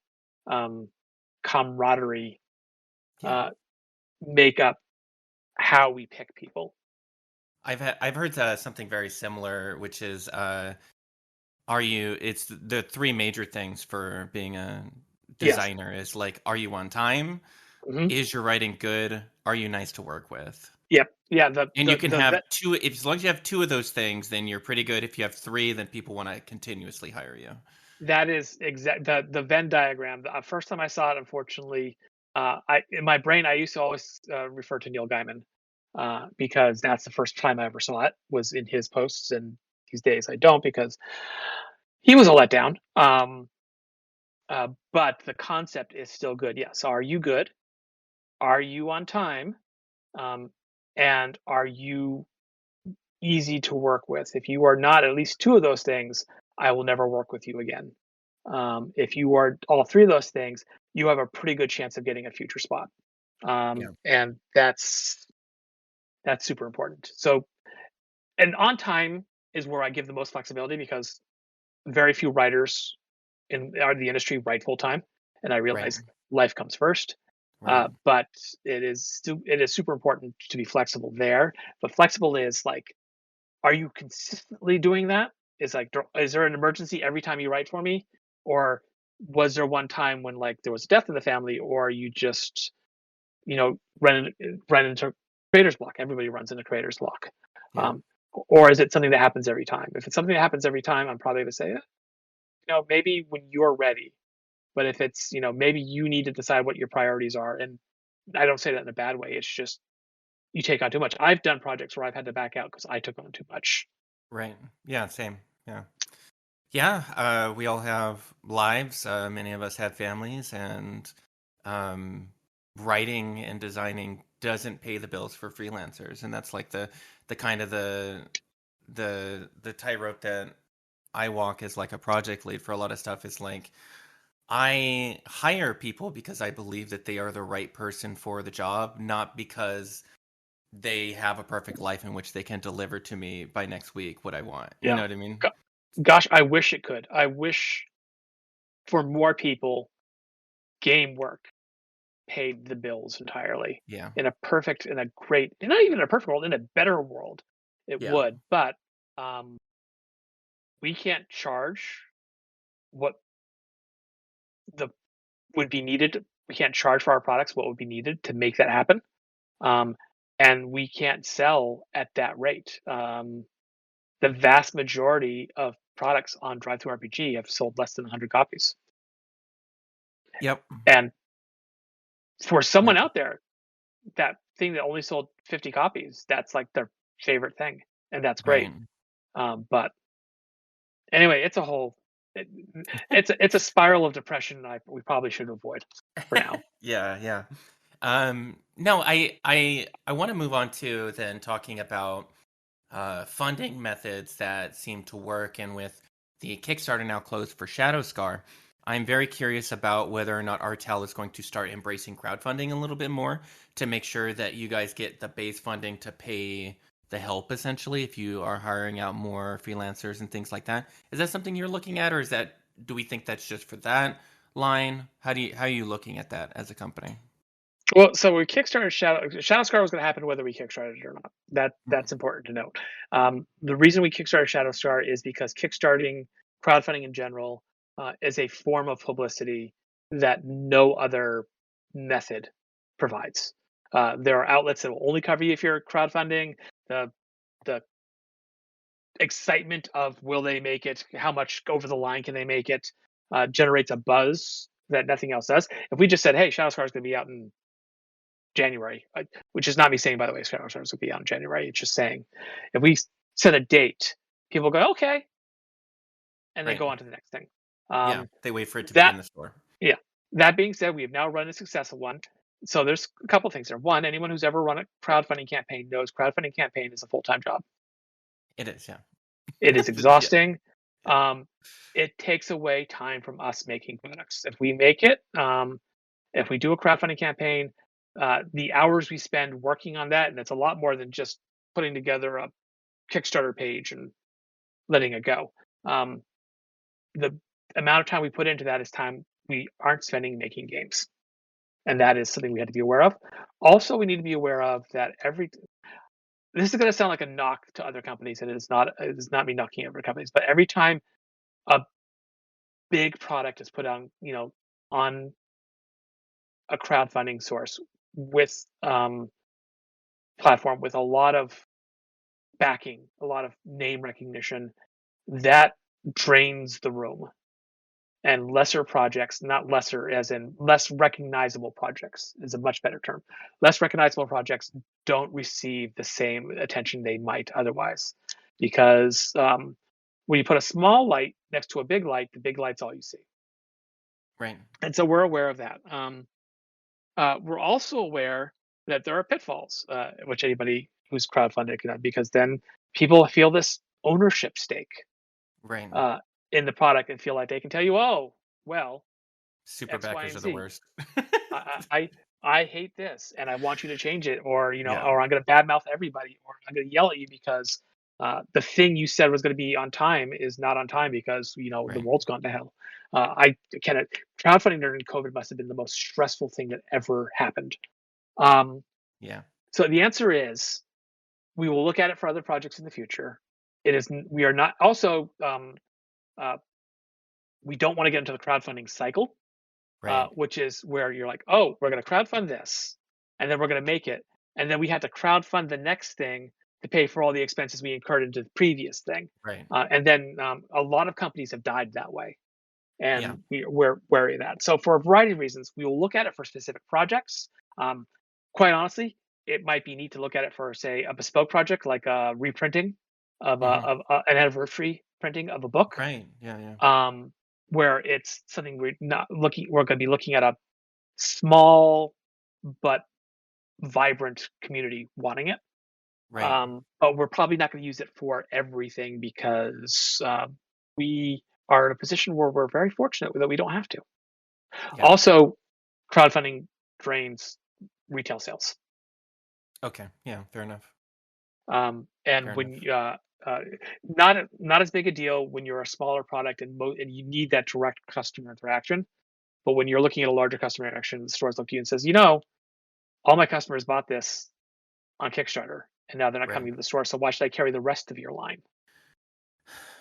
um, camaraderie, Yeah. uh, make up how we pick people. I've heard something very similar, which is are you it's the three major things for being a Yes. designer is like, are you on time? Hmm. Is your writing good? are you nice to work with? Yep. Yeah. The And you the can the have vet, two, if as long as you have two of those things, then you're pretty good. If you have three, then people want to continuously hire you. that is exact the Venn diagram. The first time I saw it, unfortunately, I in my brain I used to always refer to Neil Gaiman because that's the first time I ever saw it was in his posts, and these days I don't because he was a letdown. But the concept is still good. Yes. Are you good? Are you on time? Um, and are you easy to work with? If you are not at least two of those things, I will never work with you again. If you are all three of those things, you have a pretty good chance of getting a future spot. Yeah. And that's super important. So, and on time is where I give the most flexibility because very few writers in the industry write full time, and I Right. realize life comes first. Right. But it is super important to be flexible there. But flexible is like, are you consistently doing that? Is like, is there an emergency every time you write for me, or was there one time when like there was a death in the family, or you just run into creator's block? Everybody runs into creator's block. Yeah. Um, or is it something that happens every time? If it's something that happens every time, I'm probably going to say, maybe when you're ready. But if it's, maybe you need to decide what your priorities are. And I don't say that in a bad way. It's just you take on too much. I've done projects where I've had to back out because I took on too much. Right. Yeah. Same. Yeah. Yeah. We all have lives. Many of us have families, and um, writing and designing doesn't pay the bills for freelancers, and that's like the kind of the tightrope that I walk as like a project lead for a lot of stuff. Is like I hire people because I believe that they are the right person for the job, not because they have a perfect life in which they can deliver to me by next week what I want. You Yeah. know what I mean? Go- Gosh, I wish it could. I wish for more people, game work paid the bills entirely. Yeah. In a great, not even in a perfect world, in a better world, it Yeah. would. But um, we can't charge what the would be needed. We can't charge for our products what would be needed to make that happen. Um, and we can't sell at that rate. The vast majority of products on Drive Through RPG have sold less than 100 copies. Yep. And for someone Yep. out there, that thing that only sold 50 copies, that's like their favorite thing. And that's great. Right. But anyway, it, it's a spiral of depression we probably should avoid for now. Yeah, yeah. No, I want to move on to then talking about funding methods that seem to work. And with the Kickstarter now closed for Shadow Scar, I'm very curious about whether or not Artel is going to start embracing crowdfunding a little bit more to make sure that you guys get the base funding to pay the help essentially if you are hiring out more freelancers and things like that. Is that something you're looking at, or is that, do we think that's just for that line? How are you looking at that as a company? Well, so we kickstarted Shadow Scar was going to happen whether we kickstarted it or not. That's important to note. The reason we kickstarted Shadow Scar is because kickstarting crowdfunding in general is a form of publicity that no other method provides. There are outlets that will only cover you if you're crowdfunding. The the excitement of will they make it, how much over the line can they make it, generates a buzz that nothing else does. If we just said, "Hey, Shadow Scar is going to be out in January," which is not me saying, by the way, Shadow Scar is going to be out in January. It's just saying, if we set a date, people go, "Okay," and they Right. go on to the next thing. Yeah, Um, they wait for it to be that in the store. yeah. That being said, we have now run a successful one. So there's a couple things there. One, anyone who's ever run a crowdfunding campaign knows crowdfunding campaign is a full-time job. It is, yeah. It is Yeah, exhausting. yeah. It takes away time from us making products. If we make it, if we do a crowdfunding campaign, the hours we spend working on that, and it's a lot more than just putting together a Kickstarter page and letting it go. Um, the amount of time we put into that is time we aren't spending making games. And that is something we had to be aware of. Also, we need to be aware of that this is going to sound like a knock to other companies, and it is not me knocking other companies, but every time a big product is put on a crowdfunding source with platform with a lot of backing, a lot of name recognition, that drains the room. And lesser projects, not lesser as in less recognizable projects is a much better term. Less recognizable projects don't receive the same attention they might otherwise, because when you put a small light next to a big light, the big light's all you see. Right. And so we're aware of that. We're also aware that there are pitfalls, which anybody who's crowdfunded can have, because then people feel this ownership stake Right. uh, in the product and feel like they can tell you, oh, well, Super X, Y, backers and are the Z. worst. I, I I hate this, and I want you to change it, or Yeah. or I'm going to badmouth everybody, or I'm going to yell at you because the thing you said was going to be on time is not on time because the Right. world's gone to hell. I cannot. Crowdfunding during COVID must have been the most stressful thing that ever happened. Um, Yeah. so the answer is we will look at it for other projects in the future. It is we are not also uh, we don't want to get into the crowdfunding cycle, Right. which is where you're like, oh, we're going to crowdfund this, and then we're going to make it, and then we have to crowdfund the next thing to pay for all the expenses we incurred into the previous thing, Right. and then a lot of companies have died that way, Yeah. and we're wary of that. So for a variety of reasons, we will look at it for specific projects. Um, Quite honestly, it might be neat to look at it for, say, a bespoke project like a reprinting Hmm. of an anniversary printing of a book, Right. Yeah. Yeah. um, where it's something we're going to be looking at a small but vibrant community wanting it. Right. But we're probably not going to use it for everything because we are in a position where we're very fortunate that we don't have to. Yeah. Also, crowdfunding drains retail sales. Okay. Yeah. Fair enough. And Fair when enough. uh, not as big a deal when you're a smaller product and you need that direct customer interaction. But when you're looking at a larger customer interaction, the stores look at you and says, all my customers bought this on Kickstarter, and now they're not Right. coming to the store. So why should I carry the rest of your line?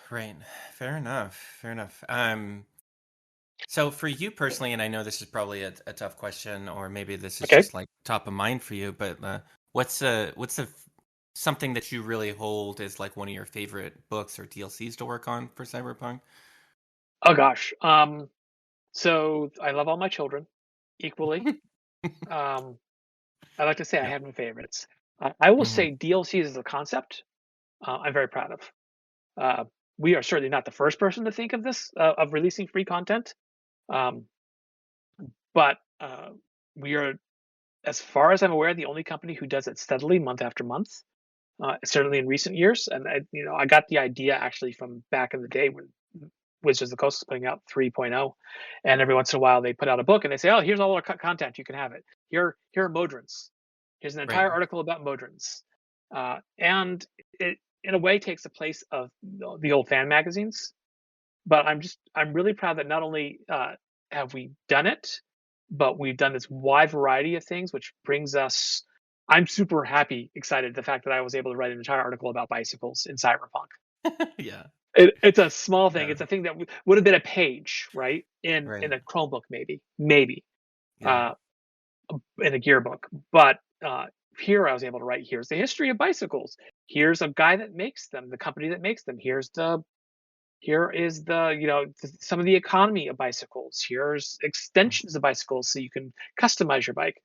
Right. Fair enough. Fair enough. So for you personally, and I know this is probably a tough question, or maybe this is Okay. just like top of mind for you, but what's something that you really hold as like one of your favorite books or DLCs to work on for Cyberpunk? Oh gosh. So I love all my children equally. Um, I like to say I Yeah. have no favorites. I will Hmm. say DLCs as a concept, I'm very proud of. Uh, we are certainly not the first person to think of this of releasing free content, um, but we are, as far as I'm aware, the only company who does it steadily month after month. Certainly in recent years. And I got the idea actually from back in the day when Wizards of the Coast was putting out 3.0, and every once in a while they put out a book and they say, "Oh, here's all our content. You can have it. Here are Modrons. Here's an Right. entire article about Modrons," and it in a way takes the place of the old fan magazines. But I'm really proud that not only have we done it, but we've done this wide variety of things, which brings us. I'm super happy, excited the fact that I was able to write an entire article about bicycles in Cyberpunk. Yeah. It's a small thing. Yeah. It's a thing that would have been a page, right, in Right. a Chromebook, maybe Yeah. uh, in a Gearbook. But here I was able to write. Here's the history of bicycles. Here's a guy that makes them, the company that makes them. Here is the some of the economy of bicycles. Here's Mm. extensions of bicycles so you can customize your bike.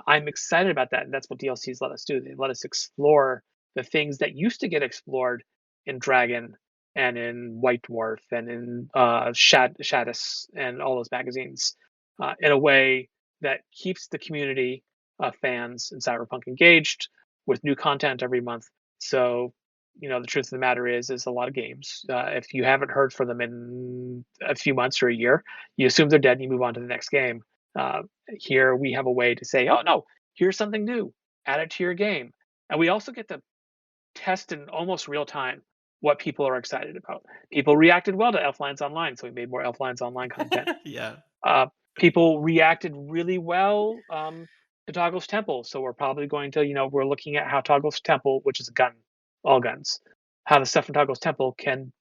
I'm excited about that, and that's what DLCs let us do. They let us explore the things that used to get explored in Dragon and in White Dwarf and in Shadis and all those magazines in a way that keeps the community of fans in Cyberpunk engaged with new content every month. So the truth of the matter is a lot of games. If you haven't heard from them in a few months or a year, you assume they're dead and you move on to the next game. Uh, Here we have a way to say, oh no, here's something new, add it to your game, and we also get to test in almost real time what people are excited about. People reacted well to Elflines Online, so we made more Elflines Online content. Yeah. Uh, People reacted really well to Toggle's Temple. So we're probably going to, we're looking at how Toggle's Temple, which is a gun, all guns, how the stuff from Toggle's Temple can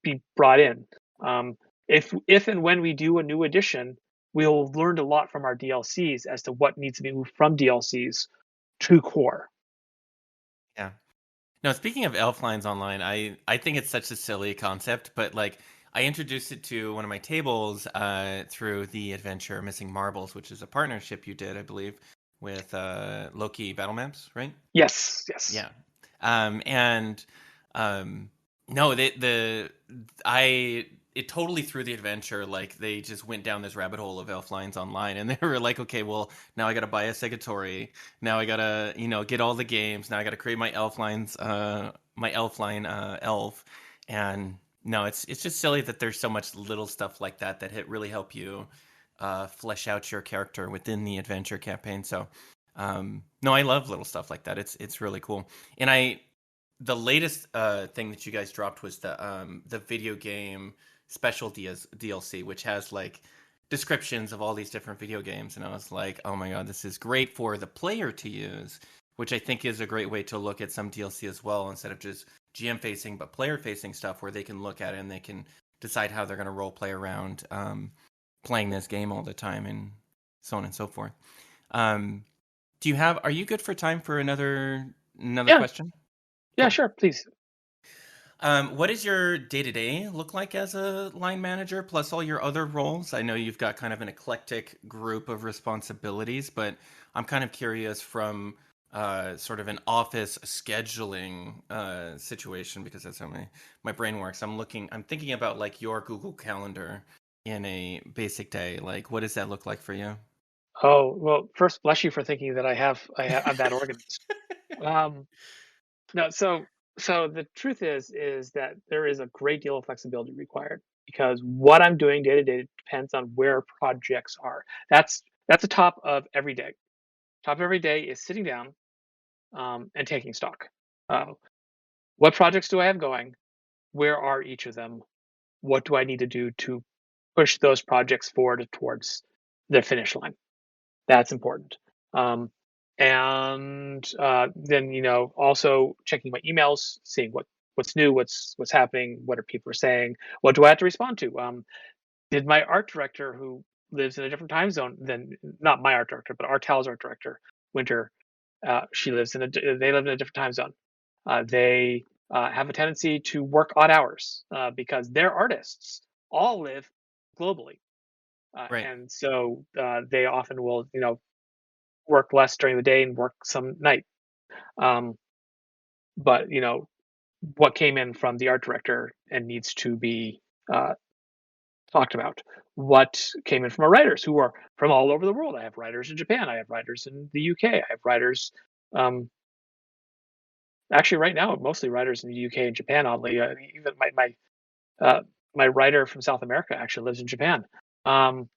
be brought in. If and when we do a new edition, we'll learn a lot from our DLCs as to what needs to be moved from DLCs to core. No, speaking of elf lines online, I think it's such a silly concept, but like I introduced it to one of my tables through the adventure Missing Marbles, which is a partnership you did, I believe, with Loki Battle Maps, right? Yes, yes. Yeah. And um no, I it totally threw the adventure. Like they just went down this rabbit hole of elf lines online, and they were like, okay, well now I gotta buy a Segatory. Now I gotta, get all the games. Now I gotta create my elf lines, my elf line elf. And no, it's just silly that there's so much little stuff like that that really help you flesh out your character within the adventure campaign. So no, I love little stuff like that. It's really cool. And the latest thing that you guys dropped was the video game special DLC, which has like descriptions of all these different video games. And I was like, oh my god, this is great for the player to use, which I think is a great way to look at some DLC as well, instead of just GM facing, but player facing stuff where they can look at it and they can decide how they're going to role play around playing this game all the time, and so on and so forth. Um, are you good for time for another Yeah, question? yeah, Cool. sure, please. What does your day to day look like as a line manager, plus all your other roles? I know you've got kind of an eclectic group of responsibilities, but I'm kind of curious from sort of an office scheduling situation, because that's how my brain works. I'm thinking about like your Google Calendar in a basic day. Like, what does that look like for you? Oh, well, first, bless you for thinking that I'm that organized. Um, no, so the truth is that there is a great deal of flexibility required because what I'm doing day to day depends on where projects are. That's the top of every day. Top of every day is sitting down and taking stock. Uh, what projects do I have going? Where are each of them? What do I need to do to push those projects forward towards the finish line? That's important. Um, and then also checking my emails, seeing what's new, what's happening, what are people saying, what do I have to respond to? Did my art director, who lives in a different time zone than not my art director, but Artel's art director, Winter, she lives in a they live in a different time zone. They have a tendency to work odd hours because they're artists. All live globally, Right. and so they often will, work less during the day and work some night. Um, but what came in from the art director and needs to be uh, talked about. What came in from our writers who are from all over the world. I have writers in Japan. I have writers in the UK. I have writers, um, actually, right now, mostly writers in the UK and Japan. Oddly, even uh, my writer from South America actually lives in Japan. Um,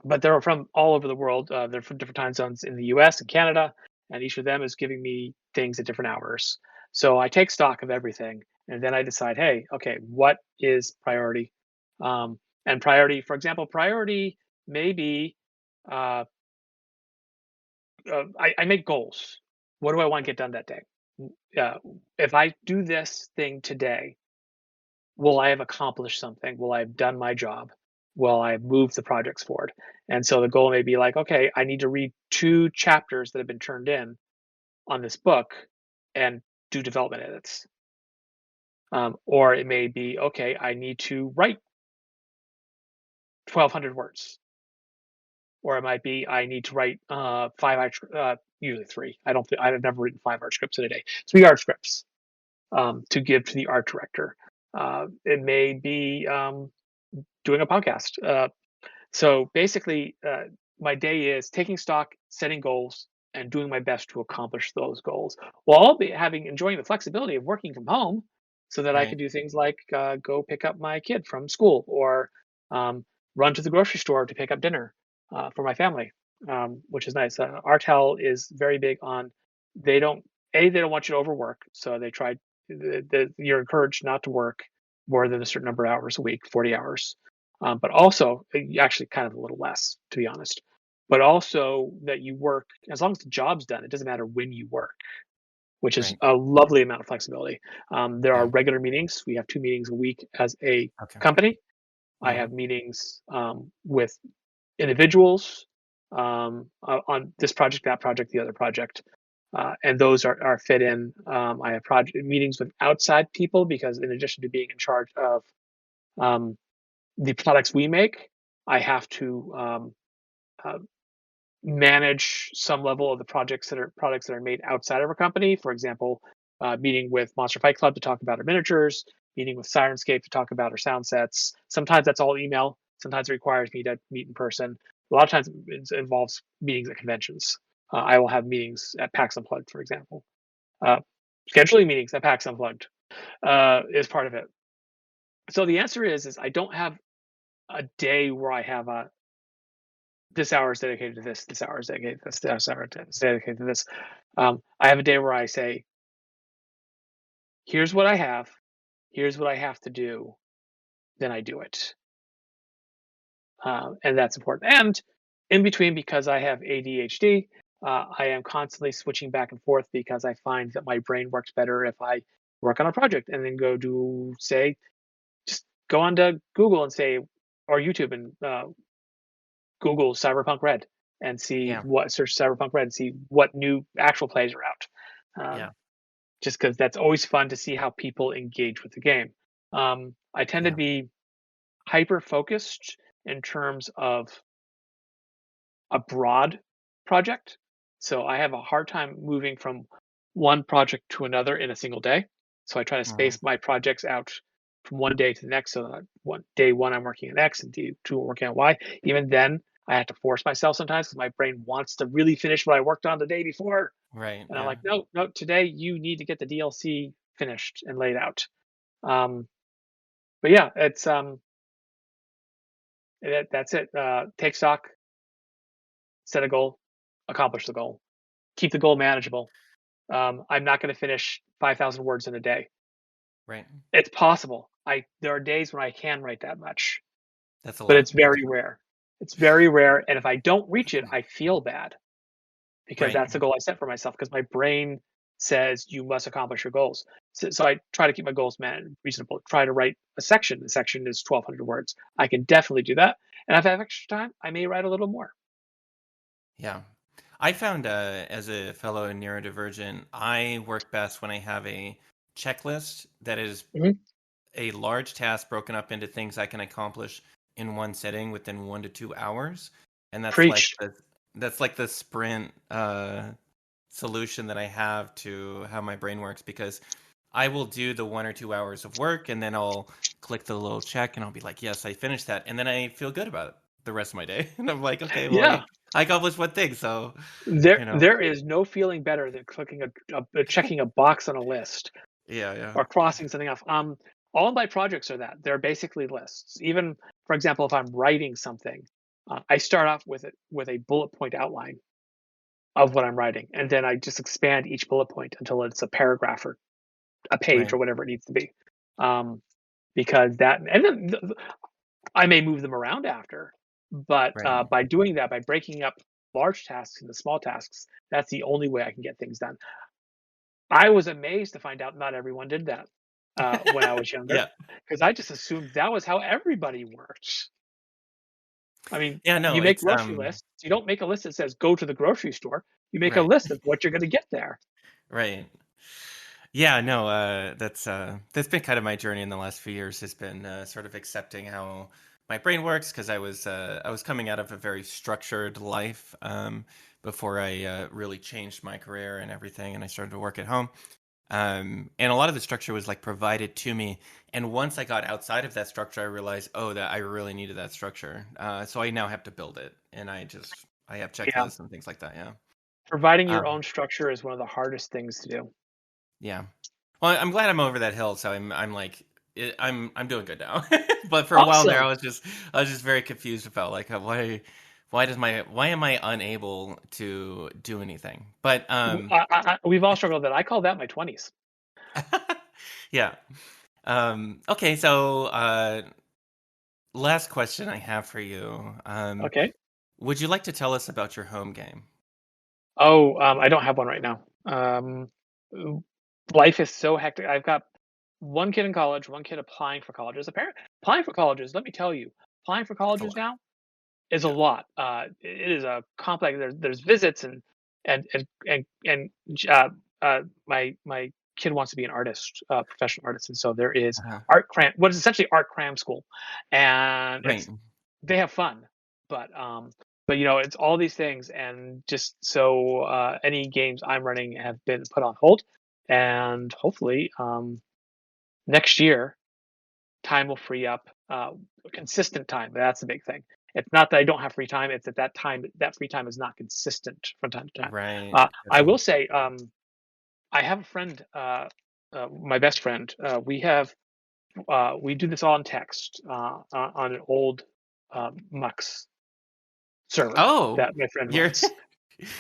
but they're from all over the world. They're from different time zones in the US and Canada, and each of them is giving me things at different hours. So I take stock of everything, and then I decide, hey, okay, what is priority? And priority, for example, priority may be I make goals. What do I want to get done that day? Uh, if I do this thing today, will I have accomplished something? Will I have done my job? Will I have moved the projects forward? And so the goal may be like, okay, I need to read 2 chapters that have been turned in on this book and do development edits. Or it may be, okay, I need to write 1,200 words. Or it might be, I need to write usually three. I've never written 5 art scripts in a day. 3 art scripts to give to the art director. It may be doing a podcast. So basically, my day is taking stock, setting goals, and doing my best to accomplish those goals, while I'll be enjoying the flexibility of working from home, so that I can Right. do things like go pick up my kid from school, or um, run to the grocery store to pick up dinner for my family, which is nice. Artel is very big on they don't want you to overwork, so they try. You're encouraged not to work more than a certain number of hours a week, 40 hours, but also actually kind of a little less, to be honest. But also that you work as long as the job's done. It doesn't matter when you work, which is Right. a lovely amount of flexibility. There are Yeah. regular meetings. We have 2 meetings a week as a Okay. company. I Hmm. have meetings with individuals on this project, that project, the other project. and those are fit in. I have project meetings with outside people because in addition to being in charge of um, the products we make, I have to uh, manage some level of the products that are made outside of our company. For example, meeting with Monster Fight Club to talk about our miniatures, meeting with Sirenscape to talk about our sound sets. Sometimes that's all email. Sometimes it requires me to meet in person. A lot of times it involves meetings at conventions. I will have meetings at PAX Unplugged, for example. Uh, Scheduling meetings at PAX Unplugged is part of it. So the answer is I don't have a day where I have a this hour is dedicated to this, this hour is dedicated to this hour is dedicated to this. I have a day where I say, here's what I have, here's what I have to do, then I do it. And that's important. And in between, because I have ADHD, I am constantly switching back and forth because I find that my brain works better if I work on a project and then go do, say, just go onto Google and say, or YouTube and Google Cyberpunk Red and see Yeah. what search Cyberpunk Red and see what new actual plays are out. Yeah. Just because that's always fun to see how people engage with the game. I tend to Yeah. be hyper focused in terms of a broad project. So I have a hard time moving from one project to another in a single day. So I try to Mhm. space my projects out from one day to the next. So that day one I'm working on X and day two I'm working on Y. Even then, I have to force myself sometimes because my brain wants to really finish what I worked on the day before. Right. And I'm Yeah. like, no, no, today you need to get the DLC finished and laid out. Um, but yeah, it's that's it. Take stock, set a goal, accomplish the goal, keep the goal manageable. I'm not going to finish 5,000 words in a day. Right. It's possible. I There are days when I can write that much, That's a but lot. it's very rare. It's very rare, and if I don't reach it, I feel bad because Right. that's the goal I set for myself. Because my brain says you must accomplish your goals. So I try to keep my goals reasonable. Try to write a section. The section is 1,200 words. I can definitely do that, and if I have extra time, I may write a little more. Yeah. I found as a fellow neurodivergent, I work best when I have a checklist that is Mhm. a large task broken up into things I can accomplish in one sitting within 1 to 2 hours, and Preach. that's like the sprint solution that I have to how my brain works because I will do the 1 or 2 hours of work and then I'll click the little check and I'll be like, yes, I finished that, and then I feel good about it the rest of my day, and I'm like, okay, well, Yeah. I accomplished one thing, so There you know, there is no feeling better than clicking checking a box on a list yeah, yeah, or crossing something off. All of my projects are that. They're basically lists. Even, for example, if I'm writing something, I start off with a bullet point outline of what I'm writing, and then I just expand each bullet point until it's a paragraph or a page right, or whatever it needs to be. Um, because that, and then I may move them around after, but right, by doing that, by breaking up large tasks into small tasks, that's the only way I can get things done. I was amazed to find out not everyone did that when I was younger, yeah, because I just assumed that was how everybody worked. I mean, yeah, no, you make it's grocery lists. You don't make a list that says go to the grocery store. You make a right, list of what you're going to get there. right. Yeah, no, that's been kind of my journey in the last few years has been sort of accepting how my brain works because I was coming out of a very structured life before I really changed my career and everything, and I started to work at home. And a lot of the structure was like provided to me, and once I got outside of that structure, I realized, oh, that I really needed that structure. So I now have to build it, and I have Yeah, checklists and things like that. Yeah. providing your Um, own structure is one of the hardest things to do. Yeah. Well, I'm glad I'm over that hill, so I'm like I'm doing good now. But for a while there, Awesome. I was just very confused about like why am I unable to do anything? But We've all struggled with that. I call that my 20s. yeah. Okay, so last question I have for you. Okay. Would you like to tell us about your home game? Oh, I don't have one right now. Life is so hectic. I've got one kid in college, one kid applying for colleges. Applying for colleges, let me tell you, applying for That's a colleges lot. now is a Yeah. lot. It is a complex. There's visits and My kid wants to be an artist, professional artist, and so there is Uh-huh. what is essentially art cram school, and Right. they have fun, but it's all these things, and just so any games I'm running have been put on hold, and hopefully next year time will free up, consistent time. That's the big thing. It's not that I don't have free time; it's that free time is not consistent from time to time. Right. I Gotcha. will say, I have a friend, my best friend. We do this all in text on an old Mux server Oh, that my friend you're runs.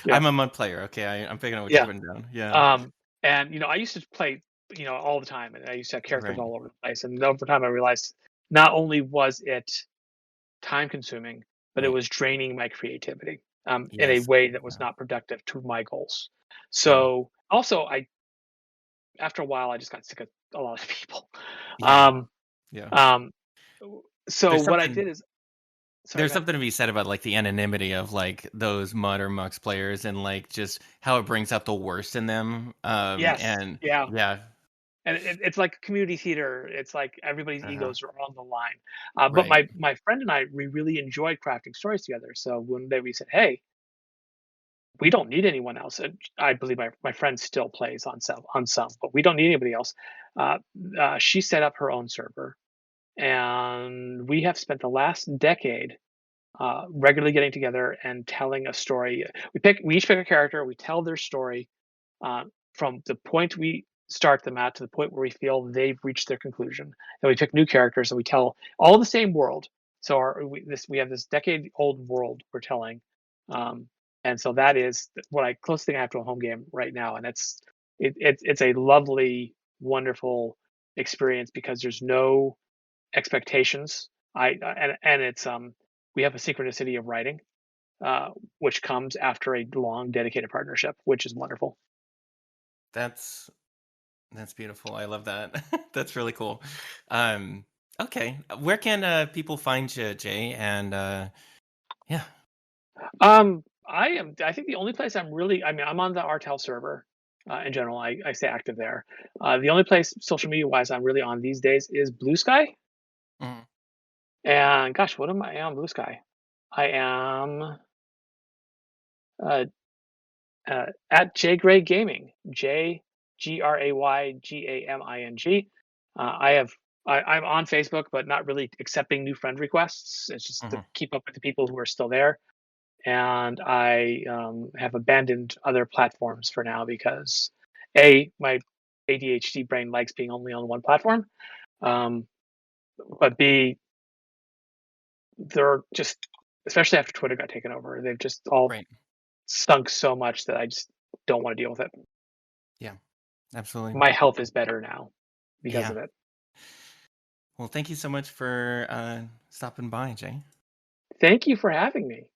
Yeah, I'm a mud player. Okay, I'm picking up what you're yeah. putting down. Yeah. And I used to play, all the time, and I used to have characters Right. all over the place. And over time, I realized not only was it time consuming, but it Right. was draining my creativity in a Yes. way that was Yeah. not productive to my goals. Yeah. So also, I after a while, I just got sick of a lot of people. Yeah. Um, Yeah. um, so There's what I something did is, sorry, there's go ahead. something to be said about like the anonymity of like those mud or mux players and like just how it brings out the worst in them. Yes, And yeah, yeah. and it's like community theater. It's like everybody's Uh-huh. egos are on the line. But Right. my friend and I, we really enjoyed crafting stories together. So one day we said, "Hey, we don't need anyone else." And I believe my friend still plays on some, but we don't need anybody else. Uh, she set up her own server, and we have spent the last decade regularly getting together and telling a story. We each pick a character, we tell their story from the point we start them at to the point where we feel they've reached their conclusion. Then we pick new characters and we tell all the same world. So we have this decade old world we're telling, um, and so that is what I closest thing I have to a home game right now, and it's a lovely, wonderful experience because there's no expectations. And it's we have a synchronicity of writing, which comes after a long dedicated partnership, which is wonderful. That's that's beautiful. I love that. That's really cool. Um, okay. Where can people find you, Jay? And yeah. I think the only place I mean, I'm on the Artel server. In general, I stay active there. The only place social media wise I'm really on these days is Blue Sky. Mhm. And gosh, what am I on Blue Sky? I am uh, at Gray Gaming, JGRAYGAMING. I have I'm on Facebook, but not really accepting new friend requests. It's just to Mhm. keep up with the people who are still there. And I have abandoned other platforms for now because my ADHD brain likes being only on one platform, um, but B, they're just, especially after Twitter got taken over, they've just all Right. sunk so much that I just don't want to deal with it. Yeah. Absolutely. My health is better now because Yeah. of it. Well, thank you so much for stopping by, Jay. Thank you for having me.